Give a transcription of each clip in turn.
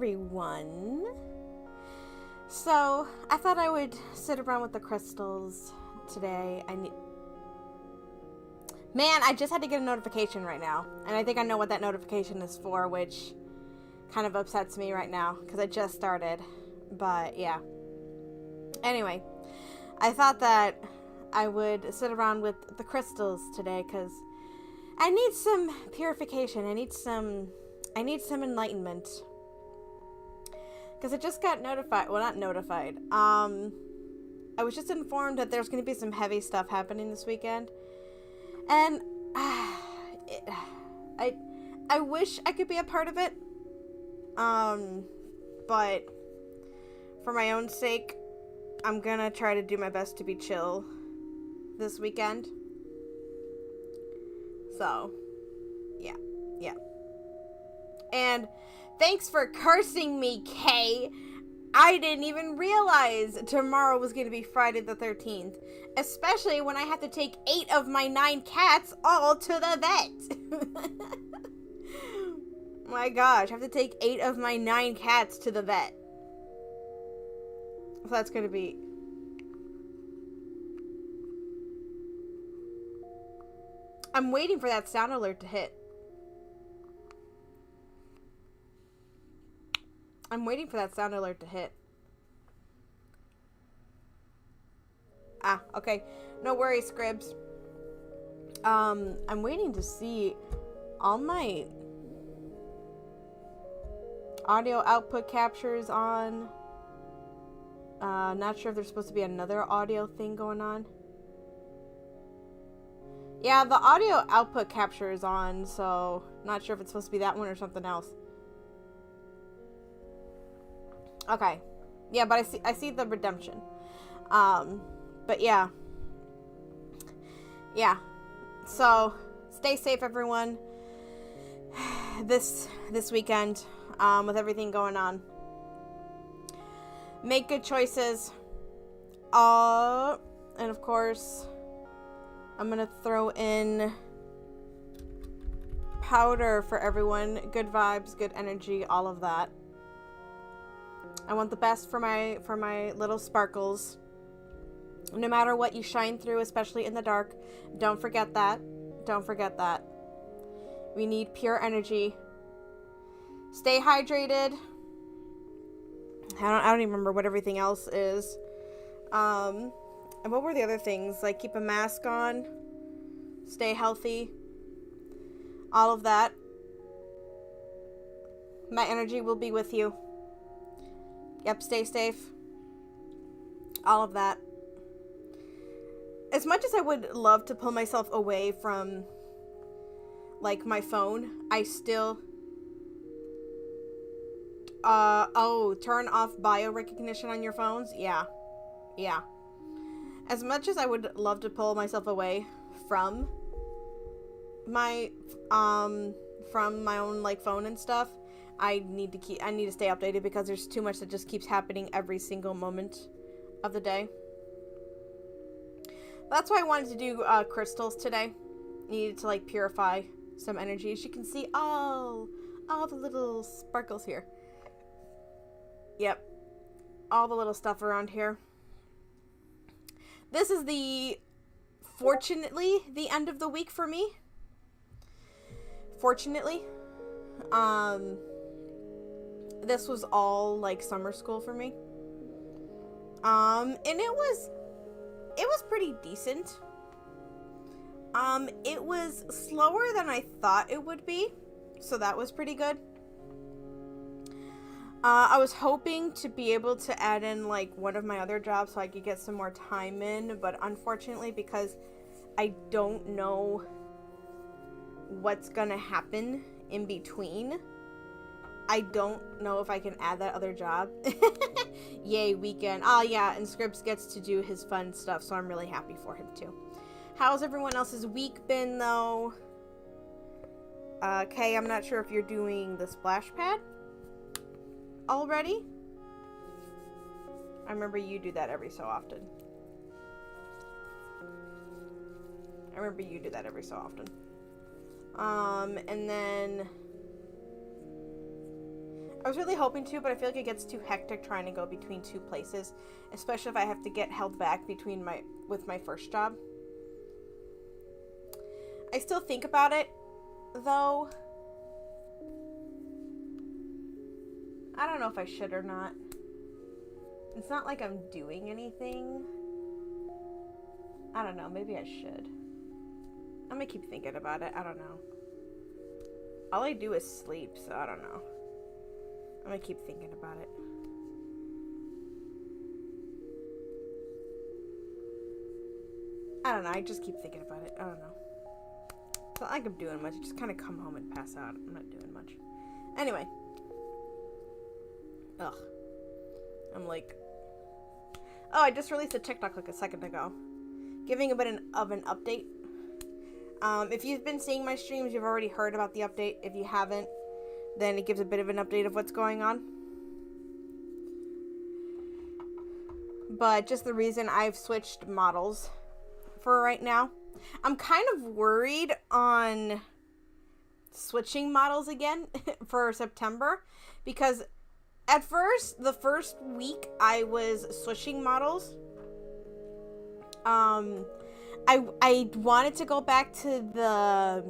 everyone. So, I thought I would sit around with the crystals today. Man, I just had to get a notification right now. And I think I know what that notification is for, which kind of upsets me right now, because I just started. But, yeah. Anyway, I thought that I would sit around with the crystals today, because I need some purification. I need some enlightenment. Because I just got notified. Well, not notified. I was just informed that there's going to be some heavy stuff happening this weekend. And I wish I could be a part of it. But for my own sake, I'm going to try to do my best to be chill this weekend. So, yeah. And thanks for cursing me, Kay. I didn't even realize tomorrow was going to be Friday the 13th. Especially when I have to take 8 of my 9 cats all to the vet. My gosh, I have to take 8 of my 9 cats to the vet. So that's going to be... I'm waiting for that sound alert to hit. Ah, okay. No worries, Scribs. I'm waiting to see all my audio output captures on. Not sure if there's supposed to be another audio thing going on. Yeah, the audio output capture is on, so not sure if it's supposed to be that one or something else. Okay. Yeah, but I see the redemption. But yeah. Yeah. So, stay safe, everyone. This weekend, with everything going on. Make good choices. And of course, I'm gonna throw in powder for everyone. Good vibes, good energy, all of that. I want the best for my little sparkles. No matter what you shine through, especially in the dark, don't forget that. We need pure energy. Stay hydrated. I don't even remember what everything else is. And what were the other things? Like, keep a mask on. Stay healthy. All of that. My energy will be with you. Yep, stay safe. All of that. As much as I would love to pull myself away from, like, my phone, I still... turn off bio recognition on your phones? Yeah. As much as I would love to pull myself away from my own, like, phone and stuff, I need to stay updated because there's too much that just keeps happening every single moment of the day. That's why I wanted to do crystals today. Needed to, like, purify some energy. As you can see, all the little sparkles here. Yep. All the little stuff around here. This is fortunately, the end of the week for me. Fortunately. This was all, like, summer school for me. And it was pretty decent. It was slower than I thought it would be, so that was pretty good. I was hoping to be able to add in, like, one of my other jobs so I could get some more time in, but unfortunately, because I don't know what's gonna happen in between, I don't know if I can add that other job. Yay, weekend. Oh, yeah, and Scripps gets to do his fun stuff, so I'm really happy for him, too. How's everyone else's week been, though? Kay, I'm not sure if you're doing the splash pad already. I remember you do that every so often. And then... I was really hoping to, but I feel like it gets too hectic trying to go between two places, especially if I have to get held back with my first job. I still think about it, though. I don't know if I should or not. It's not like I'm doing anything. I don't know. Maybe I should. I'm gonna keep thinking about it. I don't know. All I do is sleep, so I don't know. I'm gonna keep thinking about it. I don't know. I just keep thinking about it. I don't know. It's not like I'm doing much. I just kind of come home and pass out. I'm not doing much. Anyway. Ugh. I'm like... Oh, I just released a TikTok like a second ago. Giving a bit of an update. If you've been seeing my streams, you've already heard about the update. If you haven't, then it gives a bit of an update of what's going on. But just the reason I've switched models for right now. I'm kind of worried on switching models again for September, because at first, the first week I was switching models, I wanted to go back to the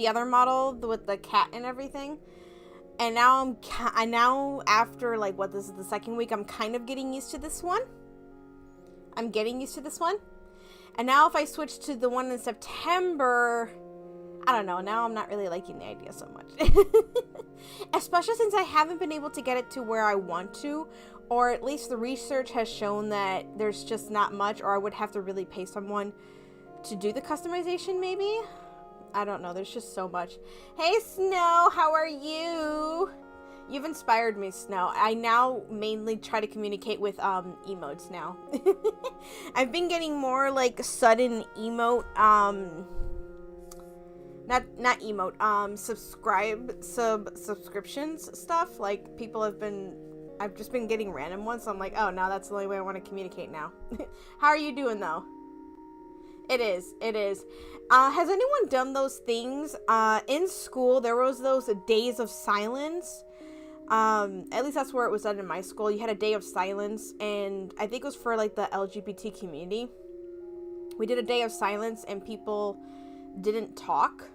other model with the cat and everything. And now after like this is the second week, I'm kind of getting used to this one. And now if I switch to the one in September, I don't know. Now I'm not really liking the idea so much. Especially since I haven't been able to get it to where I want to, or at least the research has shown that there's just not much, or I would have to really pay someone to do the customization maybe. I don't know. There's just so much. Hey, Snow, how are you? You've inspired me, Snow. I now mainly try to communicate with emotes now. I've been getting more like sudden emote not emote subscriptions stuff. Like I've just been getting random ones, so I'm like, oh, now that's the only way I want to communicate now. How are you doing though? It is. Has anyone done those things? In school, there was those days of silence. At least that's where it was done in my school. You had a day of silence, and I think it was for like the LGBT community. We did a day of silence, and people didn't talk.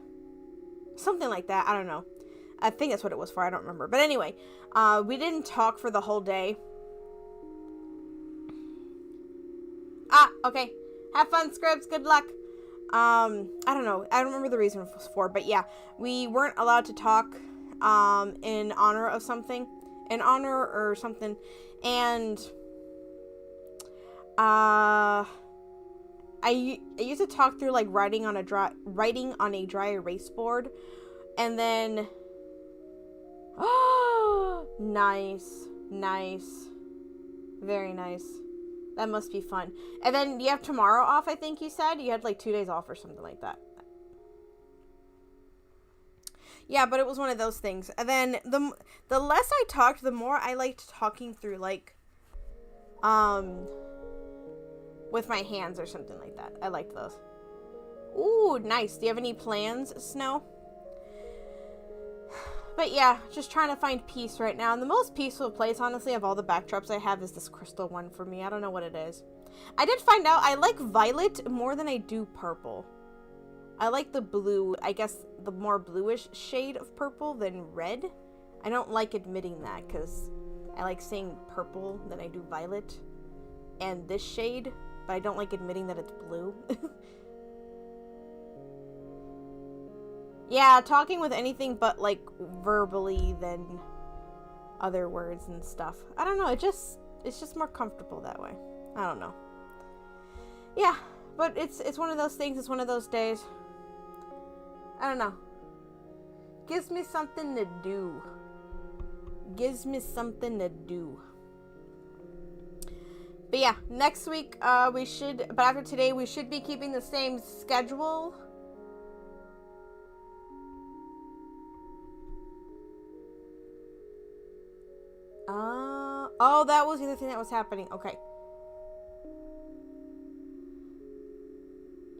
Something like that. I don't know. I think that's what it was for. I don't remember. But anyway, we didn't talk for the whole day. Okay. Have fun, Scribs. Good luck. I don't know. I don't remember the reason it was for, but yeah, we weren't allowed to talk in honor of something. In honor or something. And I used to talk through like writing on a dry erase board, and then nice, very nice. That must be fun. And then you have tomorrow off, I think you said you had like 2 days off or something like that. Yeah, but it was one of those things. And then the less I talked, the more I liked talking through like with my hands or something like that. I liked those. Ooh, nice. Do you have any plans, Snow? But yeah, just trying to find peace right now. And the most peaceful place, honestly, of all the backdrops I have is this crystal one for me. I don't know what it is. I did find out I like violet more than I do purple. I like the blue, I guess the more bluish shade of purple than red. I don't like admitting that because I like saying purple than I do violet and this shade, but I don't like admitting that it's blue. Yeah, talking with anything but like verbally than other words and stuff. I don't know, it's just more comfortable that way. I don't know. Yeah, but it's one of those things, it's one of those days. I don't know. Gives me something to do. But yeah, next week but after today we should be keeping the same schedule. Oh, that was the other thing that was happening. Okay.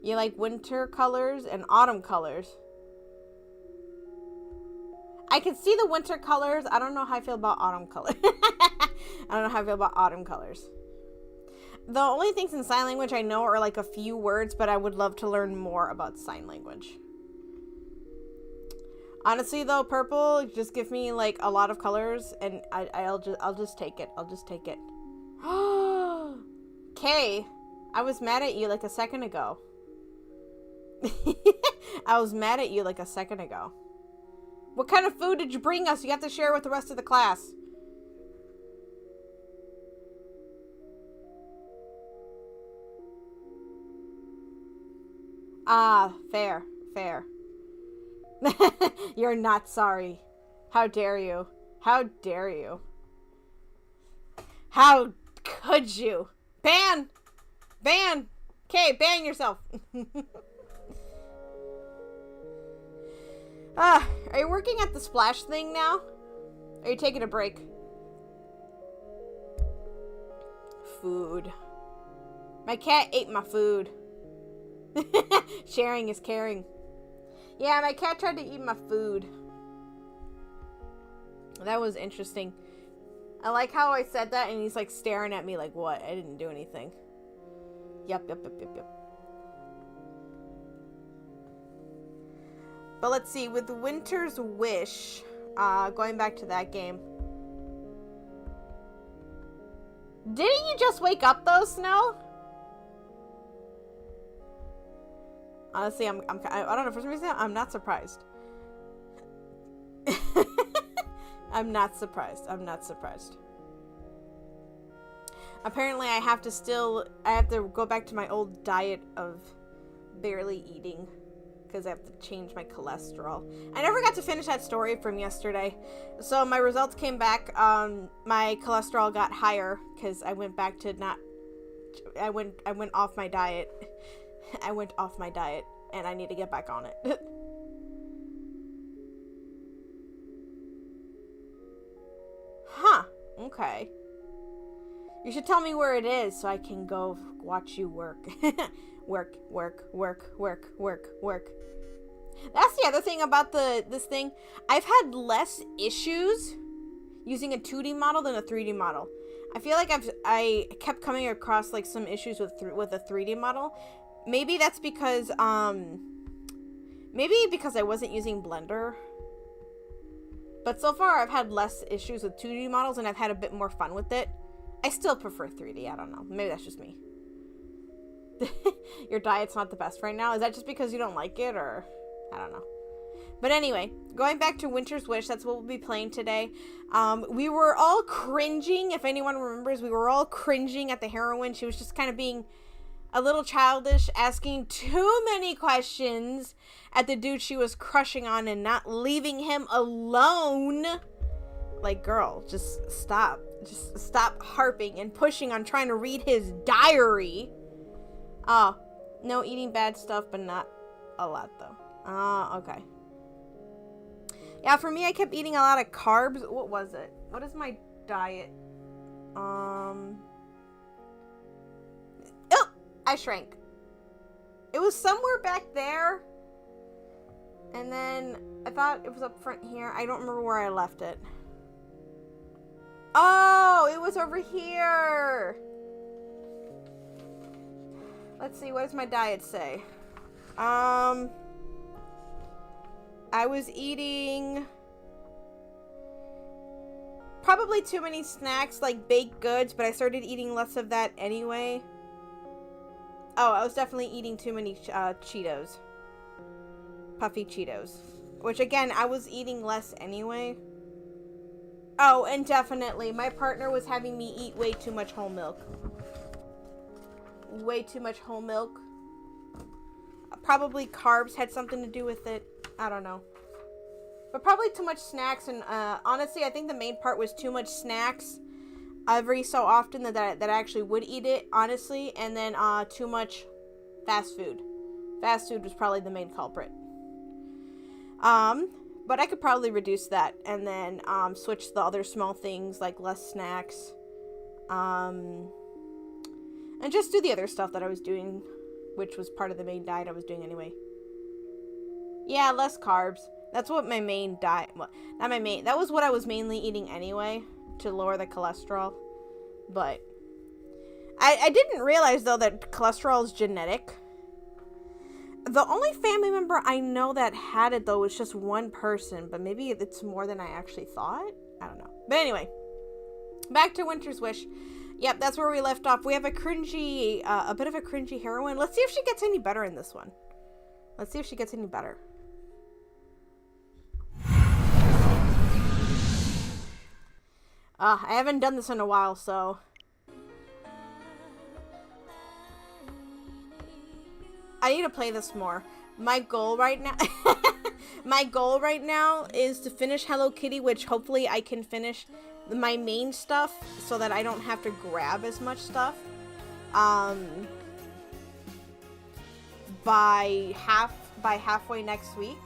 You like winter colors and autumn colors. I can see the winter colors. I don't know how I feel about autumn colors. I don't know how I feel about autumn colors. The only things in sign language I know are like a few words, but I would love to learn more about sign language. Honestly, though, purple, just give me like a lot of colors, and I'll just take it. I'll just take it. Kay, I was mad at you like a second ago. I was mad at you like a second ago. What kind of food did you bring us? You have to share with the rest of the class. Ah, fair, fair. You're not sorry. How dare you? How dare you? How could you? Ban! Ban! Okay, ban yourself. Are you working at the splash thing now? Are you taking a break? Food. My cat ate my food. Sharing is caring. Yeah, my cat tried to eat my food. That was interesting. I like how I said that and he's like staring at me like, what? I didn't do anything. Yep. But let's see, with Winter's Wish, going back to that game. Didn't you just wake up though, Snow? Honestly, I don't know, for some reason, I'm not surprised. I'm not surprised. Apparently, I have to go back to my old diet of barely eating. Because I have to change my cholesterol. I never got to finish that story from yesterday. So my results came back. My cholesterol got higher because I went back to I went off my diet. I went off my diet and I need to get back on it. Huh. Okay. You should tell me where it is so I can go watch you work. Work. That's the other thing about this thing. I've had less issues using a 2D model than a 3D model. I feel like I kept coming across like some issues with a 3D model. Maybe that's because maybe because I wasn't using Blender. But so far I've had less issues with 2D models and I've had a bit more fun with it. I still prefer 3D. I don't know. Maybe that's just me. Your diet's not the best right now. Is that just because you don't like it, or I don't know. But anyway, going back to Winter's Wish, that's what we'll be playing today. We were all cringing. If anyone remembers, we were all cringing at the heroine. She was just kind of being a little childish, asking too many questions at the dude she was crushing on and not leaving him alone. Like, girl, just stop. Just stop harping and pushing on trying to read his diary. Oh, no eating bad stuff, but not a lot, though. Okay. Yeah, for me, I kept eating a lot of carbs. What was it? What is my diet? Oh, I shrank. It was somewhere back there. And then I thought it was up front here. I don't remember where I left it. Oh, it was over here. Let's see, what does my diet say? I was eating probably too many snacks, like baked goods, but I started eating less of that anyway. Oh, I was definitely eating too many Cheetos. Puffy Cheetos. Which, again, I was eating less anyway. Oh, and definitely, my partner was having me eat way too much whole milk. Way too much whole milk. Probably carbs had something to do with it. I don't know. But probably too much snacks, and honestly, I think the main part was too much snacks every so often that I actually would eat it, honestly, and then too much fast food. Fast food was probably the main culprit. But I could probably reduce that and then switch to the other small things like less snacks. And just do the other stuff that I was doing, which was part of the main diet I was doing anyway. Yeah, less carbs. That's what my main diet, well, not my main, that was what I was mainly eating anyway, to lower the cholesterol. But I didn't realize, though, that cholesterol is genetic. The only family member I know that had it, though, was just one person, but maybe it's more than I actually thought. I don't know. But anyway, back to Winter's Wish. Yep, that's where we left off. We have a cringy, a bit of a cringy heroine. Let's see if she gets any better in this one. Let's see if she gets any better. I haven't done this in a while, so... I need to play this more. My goal right now... my goal right now is to finish Hello Kitty, which hopefully I can finish my main stuff so that I don't have to grab as much stuff. By halfway next week.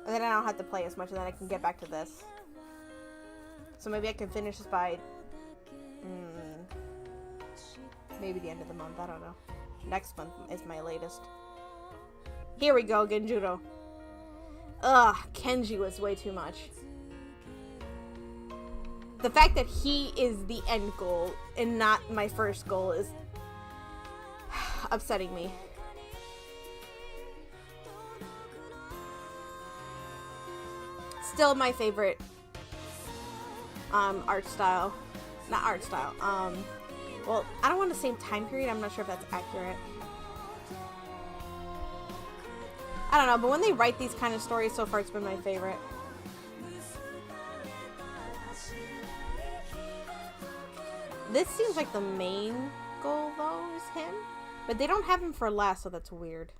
And then I don't have to play as much, and then I can get back to this. So maybe I can finish this by... maybe the end of the month, I don't know. Next month is my latest. Here we go, Genjuro. Ugh, Kenji was way too much. The fact that he is the end goal and not my first goal is upsetting me. Still my favorite art style. Not art style. Well, I don't want to say time period. I'm not sure if that's accurate. I don't know, but when they write these kind of stories, so far it's been my favorite. This seems like the main goal, though, is him. But they don't have him for last, so that's weird.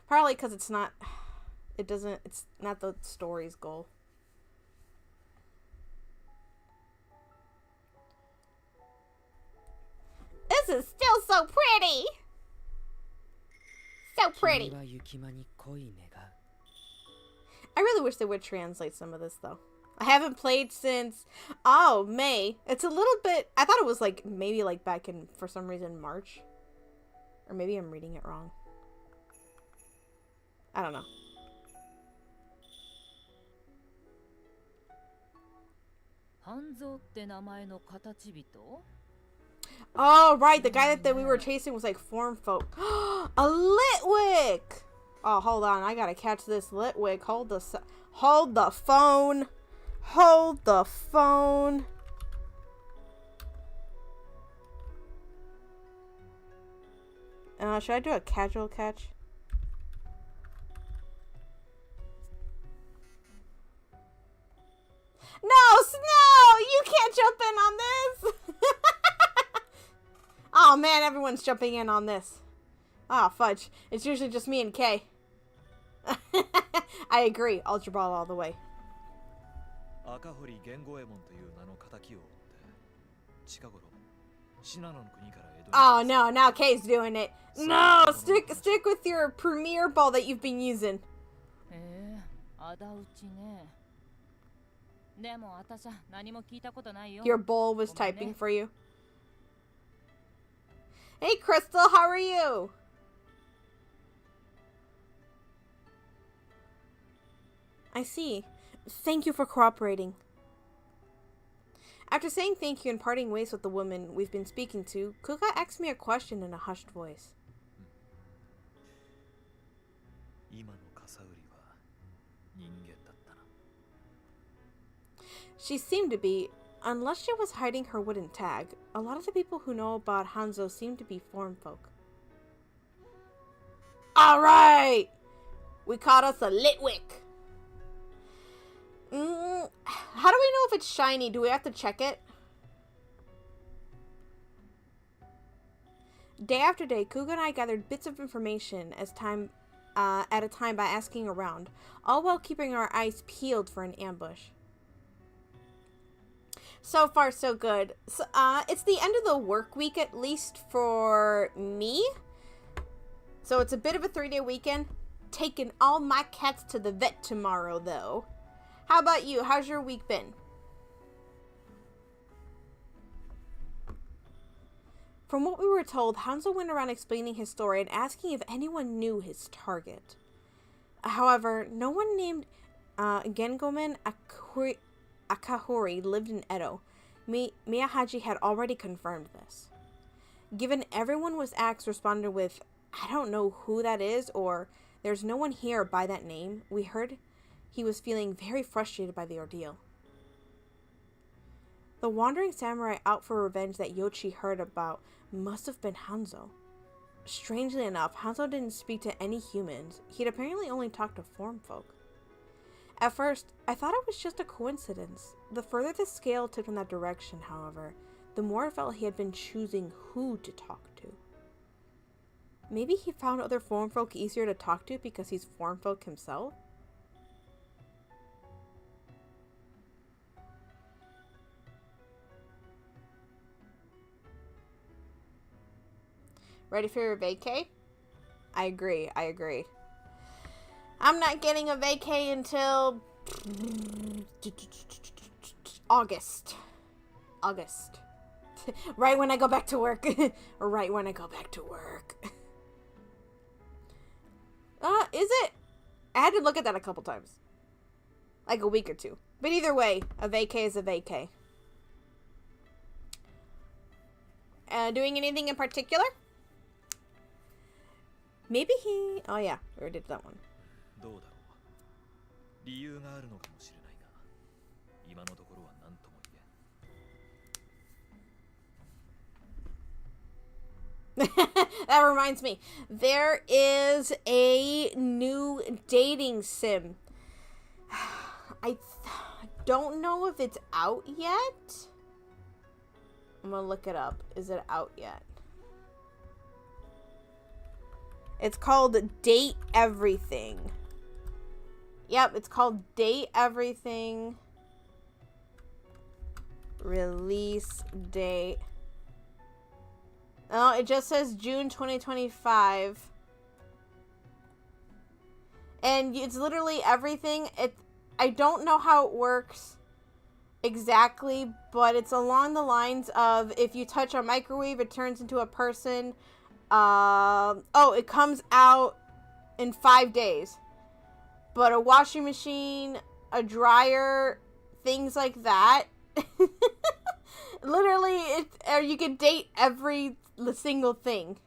Probably because it's not... It's not the story's goal. This is still so pretty! So pretty. I really wish they would translate some of this, though. I haven't played since... Oh, May. It's a little bit... I thought it was, like, maybe, like, back in, for some reason, March. Or maybe I'm reading it wrong. I don't know. Oh, right. The guy that we were chasing was like form folk. A Litwick! Oh, hold on. I gotta catch this Litwick. Hold the phone. Hold the phone. Should I do a casual catch? No, Snow! You can't jump in on this! Oh man, everyone's jumping in on this. Ah, fudge. It's usually just me and Kay. I agree. Ultra Ball all the way. Oh no, now Kay's doing it. No, stick with your premier ball that you've been using. Your bowl was typing for you. Hey Crystal, how are you? I see. Thank you for cooperating. After saying thank you and parting ways with the woman we've been speaking to, Kuka asked me a question in a hushed voice. She seemed to be, unless she was hiding her wooden tag. A lot of the people who know about Hanzo seem to be form folk. Alright! We caught us a Litwick. How do we know if it's shiny? Do we have to check it? Day after day, Kuga and I gathered bits of information at a time by asking around, all while keeping our eyes peeled for an ambush. So far, so good. So, it's the end of the work week, at least for me. So it's a bit of a 3-day weekend. Taking all my cats to the vet tomorrow, though. How about you? How's your week been? From what we were told, Hanzo went around explaining his story and asking if anyone knew his target. However, no one named Gengomen Akahori lived in Edo. Miyahaji had already confirmed this. Given everyone was asked responded with, I don't know who that is, or there's no one here by that name, we heard he was feeling very frustrated by the ordeal. The wandering samurai out for revenge that Yoshi heard about must have been Hanzo. Strangely enough, Hanzo didn't speak to any humans. He'd apparently only talked to form folk. At first, I thought it was just a coincidence. The further the scale took in that direction, however, the more I felt he had been choosing who to talk to. Maybe he found other form folk easier to talk to because he's form folk himself? Ready for your vacay? I agree. I'm not getting a vacay until August. Right when I go back to work. Right when I go back to work. Is it? I had to look at that a couple times. Like a week or two. But either way, a vacay is a vacay. Doing anything in particular? Maybe he... Oh yeah, we already did that one. That reminds me. There is a new dating sim. I don't know if it's out yet. I'm gonna look it up. Is it out yet? It's called Date Everything. Yep, it's called Date Everything. Release date. Oh, it just says June 2025. And it's literally everything. I don't know how it works exactly, but it's along the lines of if you touch a microwave, it turns into a person. It comes out in 5 days. But a washing machine, a dryer, things like that. Literally, you can date every single thing.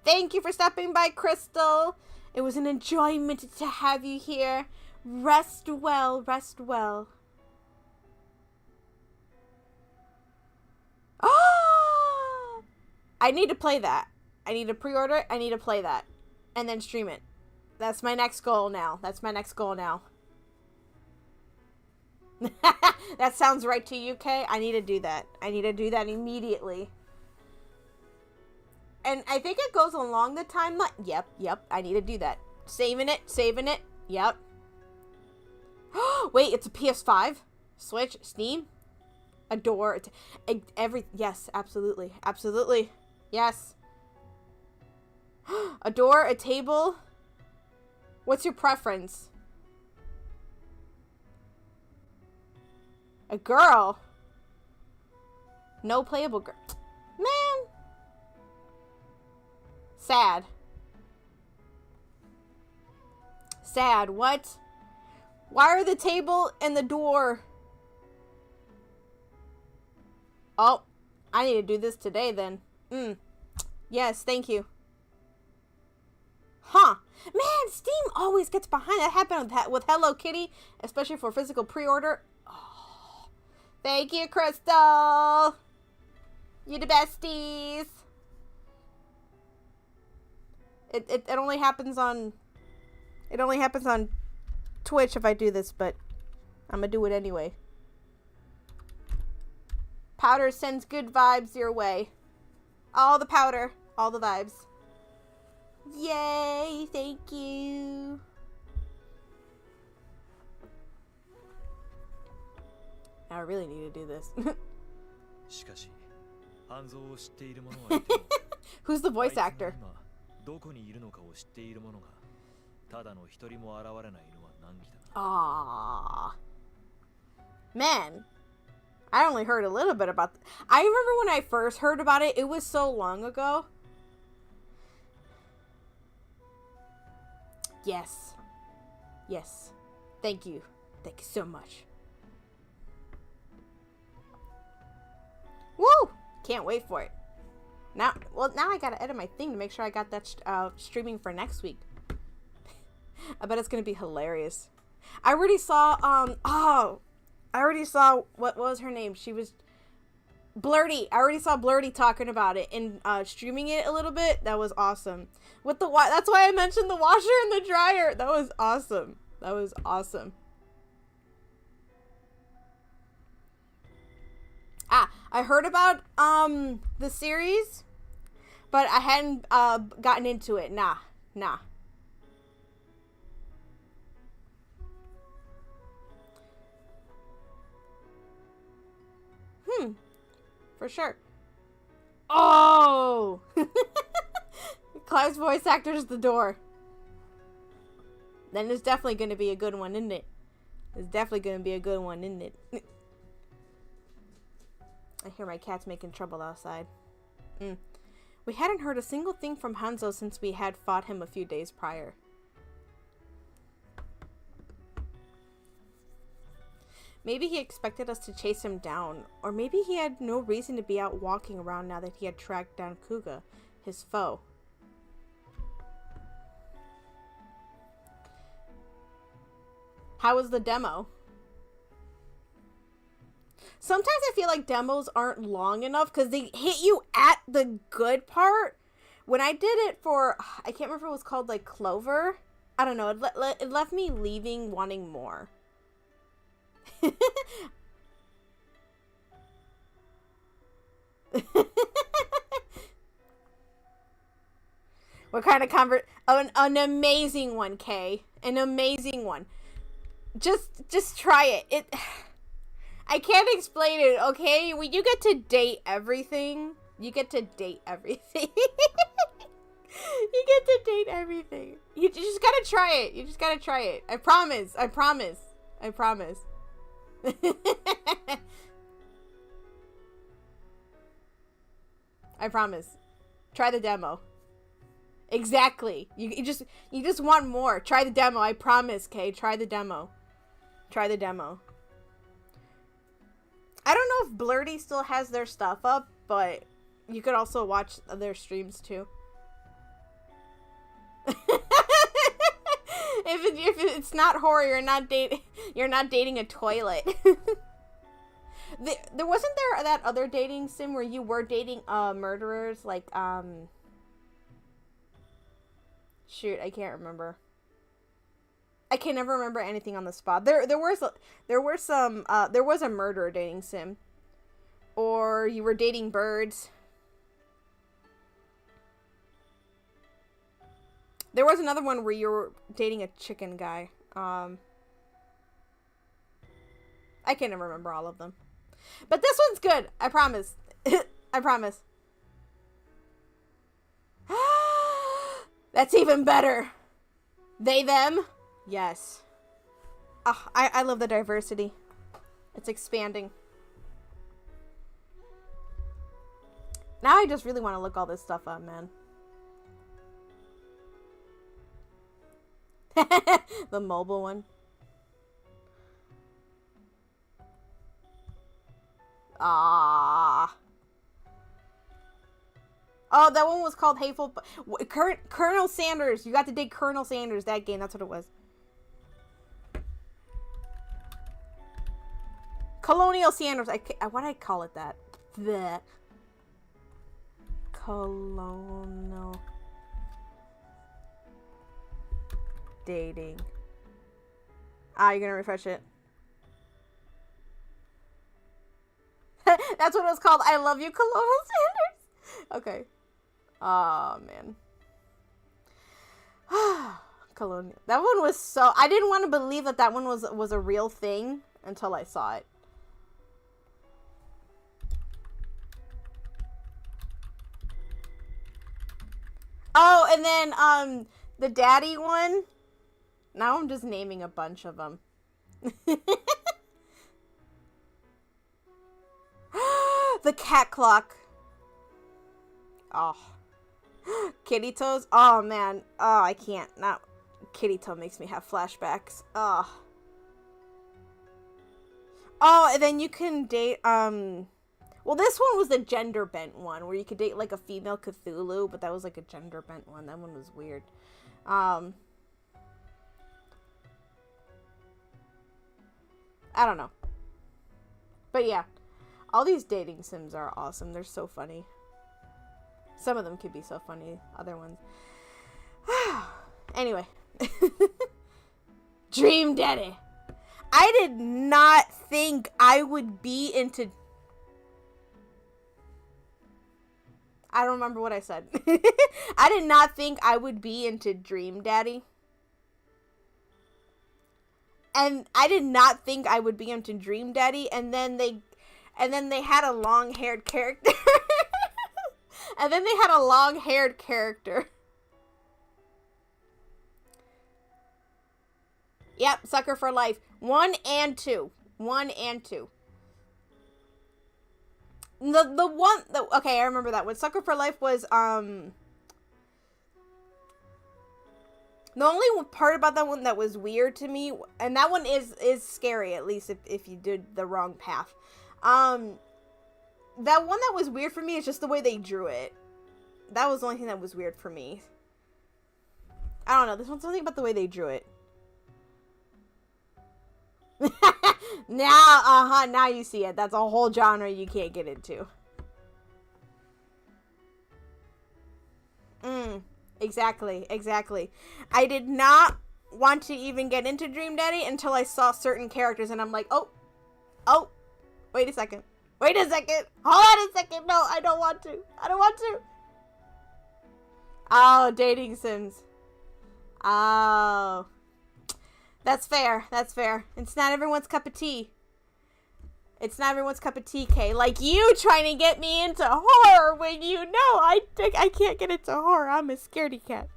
Thank you for stopping by, Crystal. It was an enjoyment to have you here. Rest well, rest well. Oh! I need to play that. I need to pre-order it. I need to play that. And then stream it. That's my next goal now. That sounds right to you, Kay. I need to do that. I need to do that immediately. And I think it goes along the timeline. Yep. I need to do that. Saving it. Yep. Wait, it's a PS5? Switch? Steam? A door? Yes, absolutely. Yes. A door? A table? What's your preference? A girl? No playable girl. Man. Sad. What? Why are the table and the door? Oh, I need to do this today then. Yes, thank you. Huh. Man, Steam always gets behind. That happened with Hello Kitty, especially for physical pre-order. Oh, thank you, Crystal. You the besties. It only happens on Twitch if I do this, but I'm gonna do it anyway. Powder sends good vibes your way. All the powder, all the vibes. Yay, thank you. I really need to do this. Who's the voice actor? Aww. Man, I only heard a little bit about I remember when I first heard about it, it was so long ago. Yes. Yes. Thank you. Thank you so much. Woo! Can't wait for it. Now I gotta edit my thing to make sure I got that streaming for next week. I bet it's gonna be hilarious. I already saw, what was her name? She was Blurty. I already saw Blurty talking about it and streaming it a little bit. That was awesome. With the that's why I mentioned the washer and the dryer. That was awesome. That was awesome. I heard about the series, but I hadn't gotten into it. Nah. For sure. Oh! Clive's voice actor's the door. Then it's definitely going to be a good one, isn't it? It's definitely going to be a good one, isn't it? I hear my cat's making trouble outside. We hadn't heard a single thing from Hanzo since we had fought him a few days prior. Maybe he expected us to chase him down, or maybe he had no reason to be out walking around now that he had tracked down Kuga, his foe. How was the demo? Sometimes I feel like demos aren't long enough because they hit you at the good part. When I did it for, I can't remember if it was called like Clover. I don't know. It left me leaving wanting more. What kind of an amazing one, Kay. An amazing one. Just try it. I can't explain it, okay? When you get to date everything, you get to date everything. You get to date everything. You just gotta try it. You just gotta try it. I promise. I promise. I promise. I promise. Try the demo. Exactly. You just want more. Try the demo. I promise, Kay. Try the demo. Try the demo. I don't know if Blurty still has their stuff up, but you could also watch their streams too. If it's not horror, you're not dating a toilet. There wasn't there that other dating sim where you were dating murderers, like shoot, I can't remember. I can never remember anything on the spot. There was a murder dating sim, or you were dating birds. There was another one where you were dating a chicken guy. I can never remember all of them. But this one's good. I promise. I promise. That's even better. They, them. Yes. Oh, I love the diversity. It's expanding. Now I just really want to look all this stuff up, man. The mobile one. Ah. Oh, that one was called Hateful. Colonel Sanders. You got to date Colonel Sanders. That game. That's what it was. Colonial Sanders. Why did I call it that? The colonial dating. You're gonna refresh it. That's what it was called. I love you, Colonial Sanders. Okay. Oh man. Colonial. That one was so. I didn't want to believe that one was a real thing until I saw it. Oh, and then the daddy one. Now I'm just naming a bunch of them. the cat clock. Oh. Kitty toes? Oh, man. Oh, I can't. Not kitty toe makes me have flashbacks. Oh. Oh, and then you can date, well, this one was the gender bent one, where you could date, like, a female Cthulhu, but that was, like, a gender bent one. That one was weird. I don't know. But, yeah. All these dating sims are awesome. They're so funny. Some of them could be so funny. Other ones. Anyway. Dream Daddy. I did not think I would be into... I don't remember what I said. I did not think I would be into Dream Daddy. And I did not think I would be into Dream Daddy. And then they had a long-haired character. And then they had a long-haired character. Yep, Sucker for Life. 1 and 2. 1 and 2. Okay, I remember that one. Sucker for Life was, the only part about that one that was weird to me, and that one is scary, at least if you did the wrong path. That one that was weird for me is just the way they drew it. That was the only thing that was weird for me. I don't know, there's something about the way they drew it. Now you see it. That's a whole genre you can't get into. Exactly. I did not want to even get into Dream Daddy until I saw certain characters, and I'm like, oh, wait a second. Hold on a second. No, I don't want to. Oh, dating sims. Oh. That's fair. It's not everyone's cup of tea. Kay. Like you trying to get me into horror when you know I can't get into horror. I'm a scaredy cat.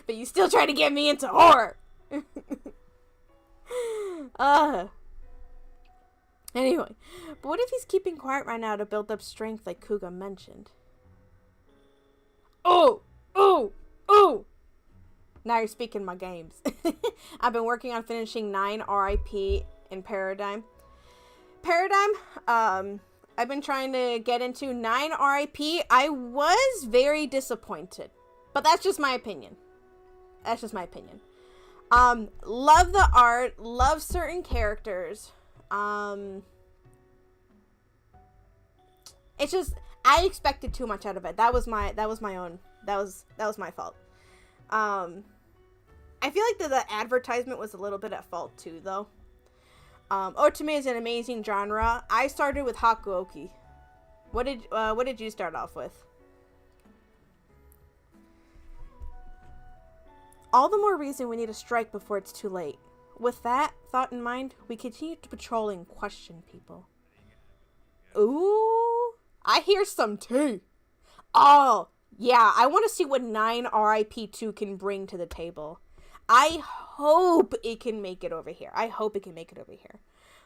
But you still trying to get me into horror. Anyway. But what if he's keeping quiet right now to build up strength like Kuga mentioned? Oh! Now you're speaking my games. I've been working on finishing 9 RIP in Paradigm. I've been trying to get into 9 RIP. I was very disappointed. But that's just my opinion. Love the art. Love certain characters. It's just, I expected too much out of it. That was my fault. I feel like the advertisement was a little bit at fault too, though. Otome is an amazing genre. I started with Hakuoki. What did you start off with? All the more reason we need to strike before it's too late. With that thought in mind, we continue to patrol and question people. Ooh, I hear some tea. Oh, yeah, I want to see what 9 RIP2 can bring to the table. I hope it can make it over here.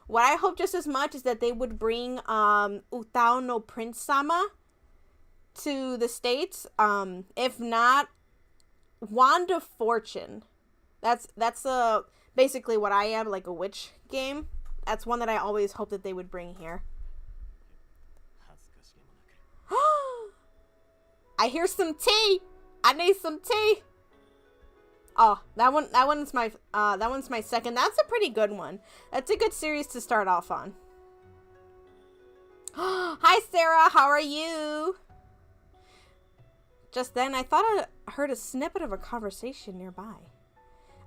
What I hope just as much is that they would bring Utao no Prince-sama to the States. If not, Wand of Fortune. That's basically what I am, like a witch game. That's one that I always hope that they would bring here. I hear some tea. I need some tea. Oh, that one's my second. That's a pretty good one. That's a good series to start off on. Hi, Sarah. How are you? Just then, I thought I heard a snippet of a conversation nearby.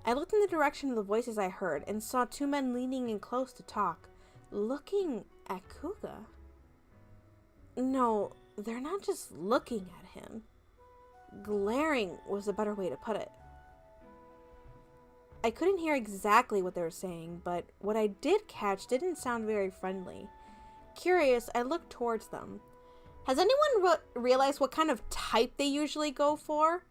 I looked in the direction of the voices I heard and saw 2 men leaning in close to talk, looking at Kuga. No, they're not just looking at him. Glaring was a better way to put it. I couldn't hear exactly what they were saying, but what I did catch didn't sound very friendly. Curious, I looked towards them. Has anyone realized what kind of type they usually go for?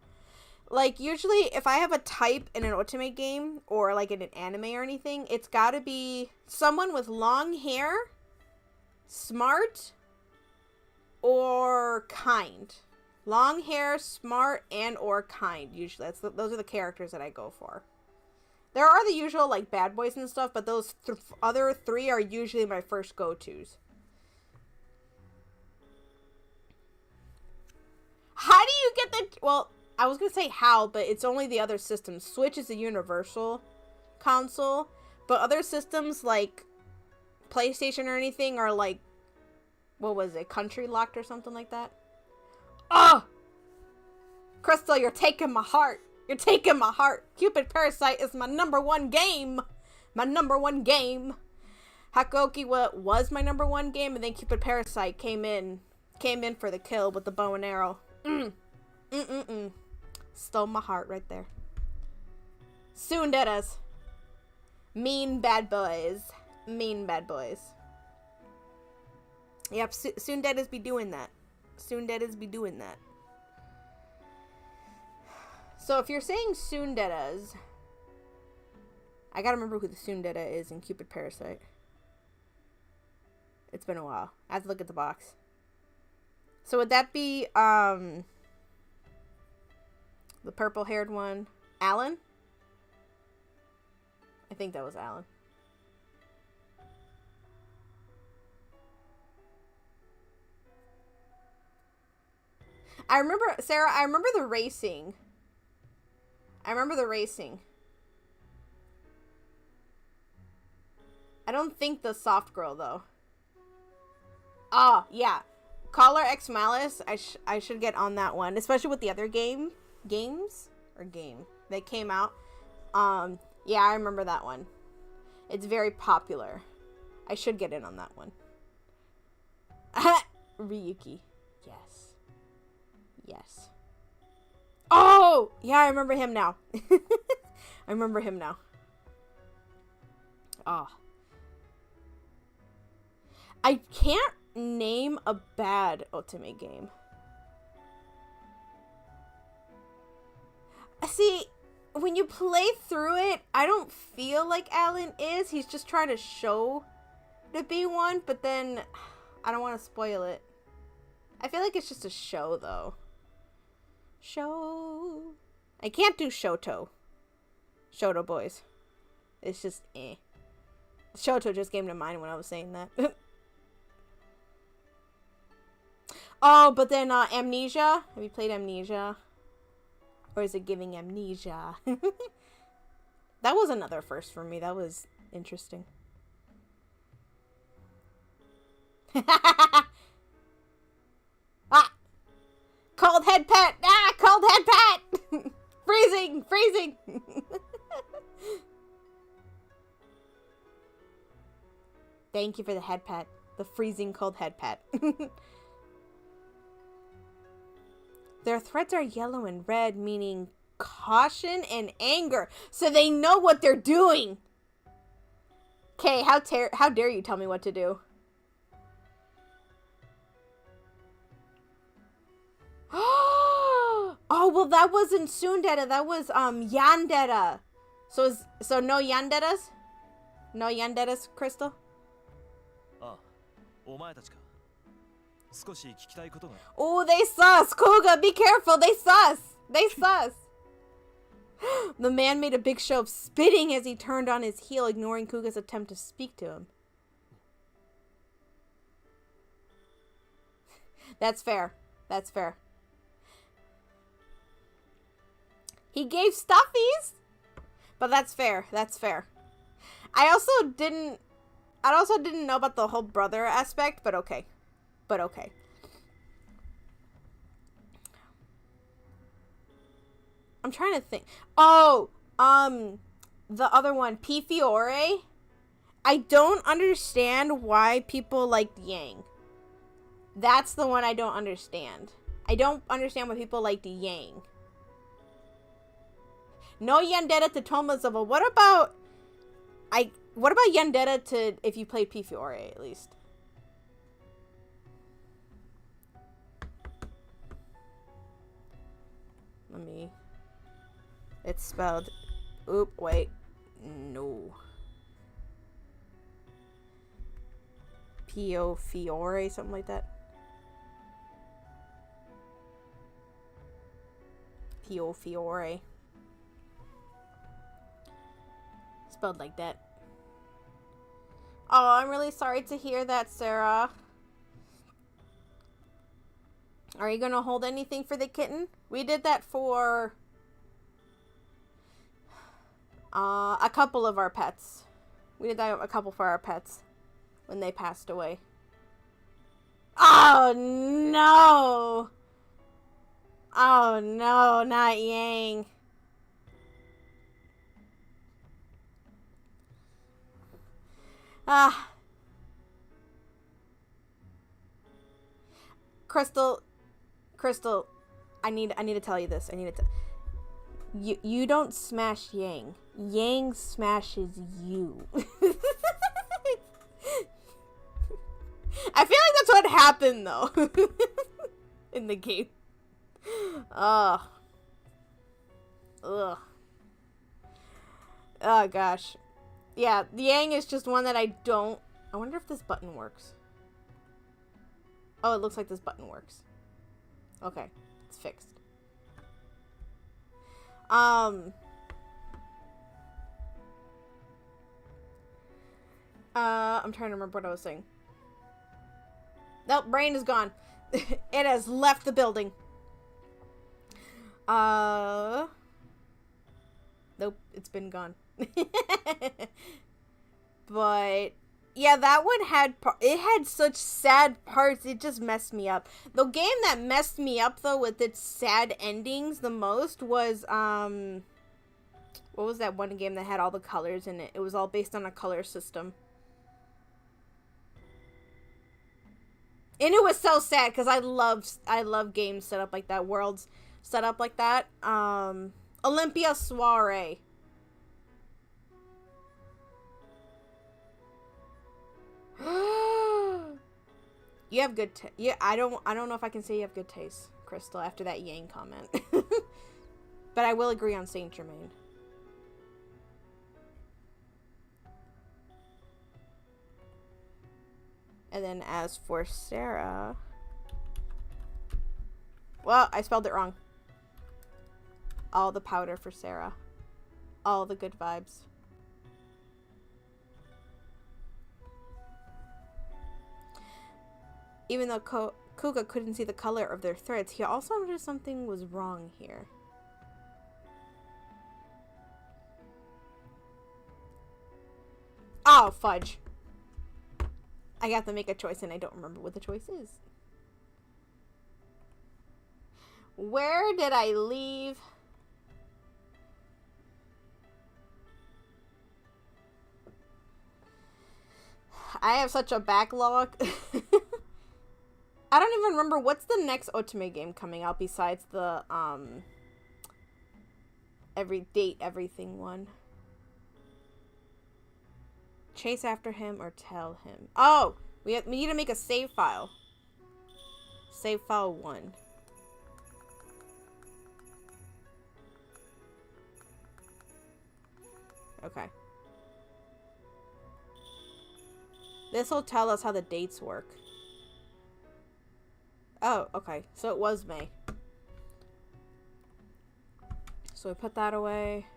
Like, usually, if I have a type in an Otome game, or like in an anime or anything, it's gotta be someone with long hair, Smart or kind. Long hair, smart, and or kind. Usually, those are the characters that I go for. There are the usual like bad boys and stuff, but those other three are usually my first go-tos. How do you get the... Well, I was going to say how, but it's only the other systems. Switch is a universal console, but other systems like PlayStation or anything are like... What was it? Country locked or something like that? Oh! Crystal, you're taking my heart. You're taking my heart. Cupid Parasite is my #1 game. My #1 game. Hakoki was my #1 game, and then Cupid Parasite came in for the kill with the bow and arrow. Stole my heart right there. Tsunderas. Mean bad boys. Mean bad boys. Yep, Tsunderas be doing that. Tsunderas be doing that. So if you're saying Tsunderas, I gotta remember who the Tsundere is in Cupid Parasite. It's been a while. I have to look at the box. So would that be the purple-haired one, Alan? I think that was Alan. I remember, Sarah, I remember the racing. I don't think the soft girl, though. Oh, yeah. Caller X Malice, I should get on that one. Especially with the other game that came out. Yeah, I remember that one. It's very popular. I should get in on that one. Ryuki. Yes. Yes. Oh! Yeah, I remember him now. I remember him now. Oh. I can't name a bad Otome game. See, when you play through it, I don't feel like Alan is. He's just trying to show to be one, but then I don't want to spoil it. I feel like it's just a show, though. Show. I can't do Shoto. Shoto boys. It's just eh. Shoto just came to mind when I was saying that. Oh, but then Amnesia. Have you played Amnesia? Or is it giving amnesia? That was another first for me. That was interesting. Ah! Cold head pet! Ah! Cold head pet! Freezing! Freezing! Thank you for the head pet. The freezing cold head pet. Their threads are yellow and red, meaning caution and anger. So they know what they're doing. Okay, how dare you tell me what to do? Oh, well, that wasn't Tsundere. That was Yandere. So no Yanderas? No Yanderas, Crystal? Oh, they sus! Kuga, be careful! They sus! They sus! The man made a big show of spitting as he turned on his heel, ignoring Kuga's attempt to speak to him. That's fair. That's fair. He gave stuffies! But that's fair. That's fair. I also didn't know about the whole brother aspect, but okay. But okay. I'm trying to think. Oh, the other one, P. Fiore. I don't understand why people liked Yang. That's the one I don't understand. I don't understand why people liked Yang. No Yandere to Tomazova. What about Yandere to if you played P. Fiore at least? It's spelled... Oop, wait. No. Pio Fiore, something like that. Pio Fiore. Spelled like that. Oh, I'm really sorry to hear that, Sarah. Are you gonna hold anything for the kitten? We did that for a couple of our pets. We did that a couple for our pets when they passed away. Oh no! Oh no, not Yang. Ah. Crystal, I need to tell you this. You don't smash Yang. Yang smashes you. I feel like that's what happened though. In the game. Ugh. Oh gosh. Yeah, the Yang is just one that I don't... I wonder if this button works. Oh, it looks like this button works. Okay, it's fixed. I'm trying to remember what I was saying. Nope, brain is gone. It has left the building. Nope, it's been gone. But yeah, that one had such sad parts. It just messed me up. The game that messed me up though with its sad endings the most was what was that one game that had all the colors in it? It was all based on a color system. And it was so sad because I love games set up like that, worlds set up like that. Olympia Soiree. You have good yeah, I don't know if I can say you have good taste, Crystal, after that Yang comment. But I will agree on Saint Germain. And then as for Sarah, well, I spelled it wrong. All the powder for Sarah. All the good vibes. Even though Kuga couldn't see the color of their threads, he also noticed something was wrong here. Oh, fudge. I have to make a choice and I don't remember what the choice is. Where did I leave? I have such a backlog. I don't even remember what's the next Otome game coming out besides the everything one. Chase after him or tell him. Oh, we need to make a save file. Save file 1. Okay. This will tell us how the dates work. Oh, okay. So it was May. So we put that away.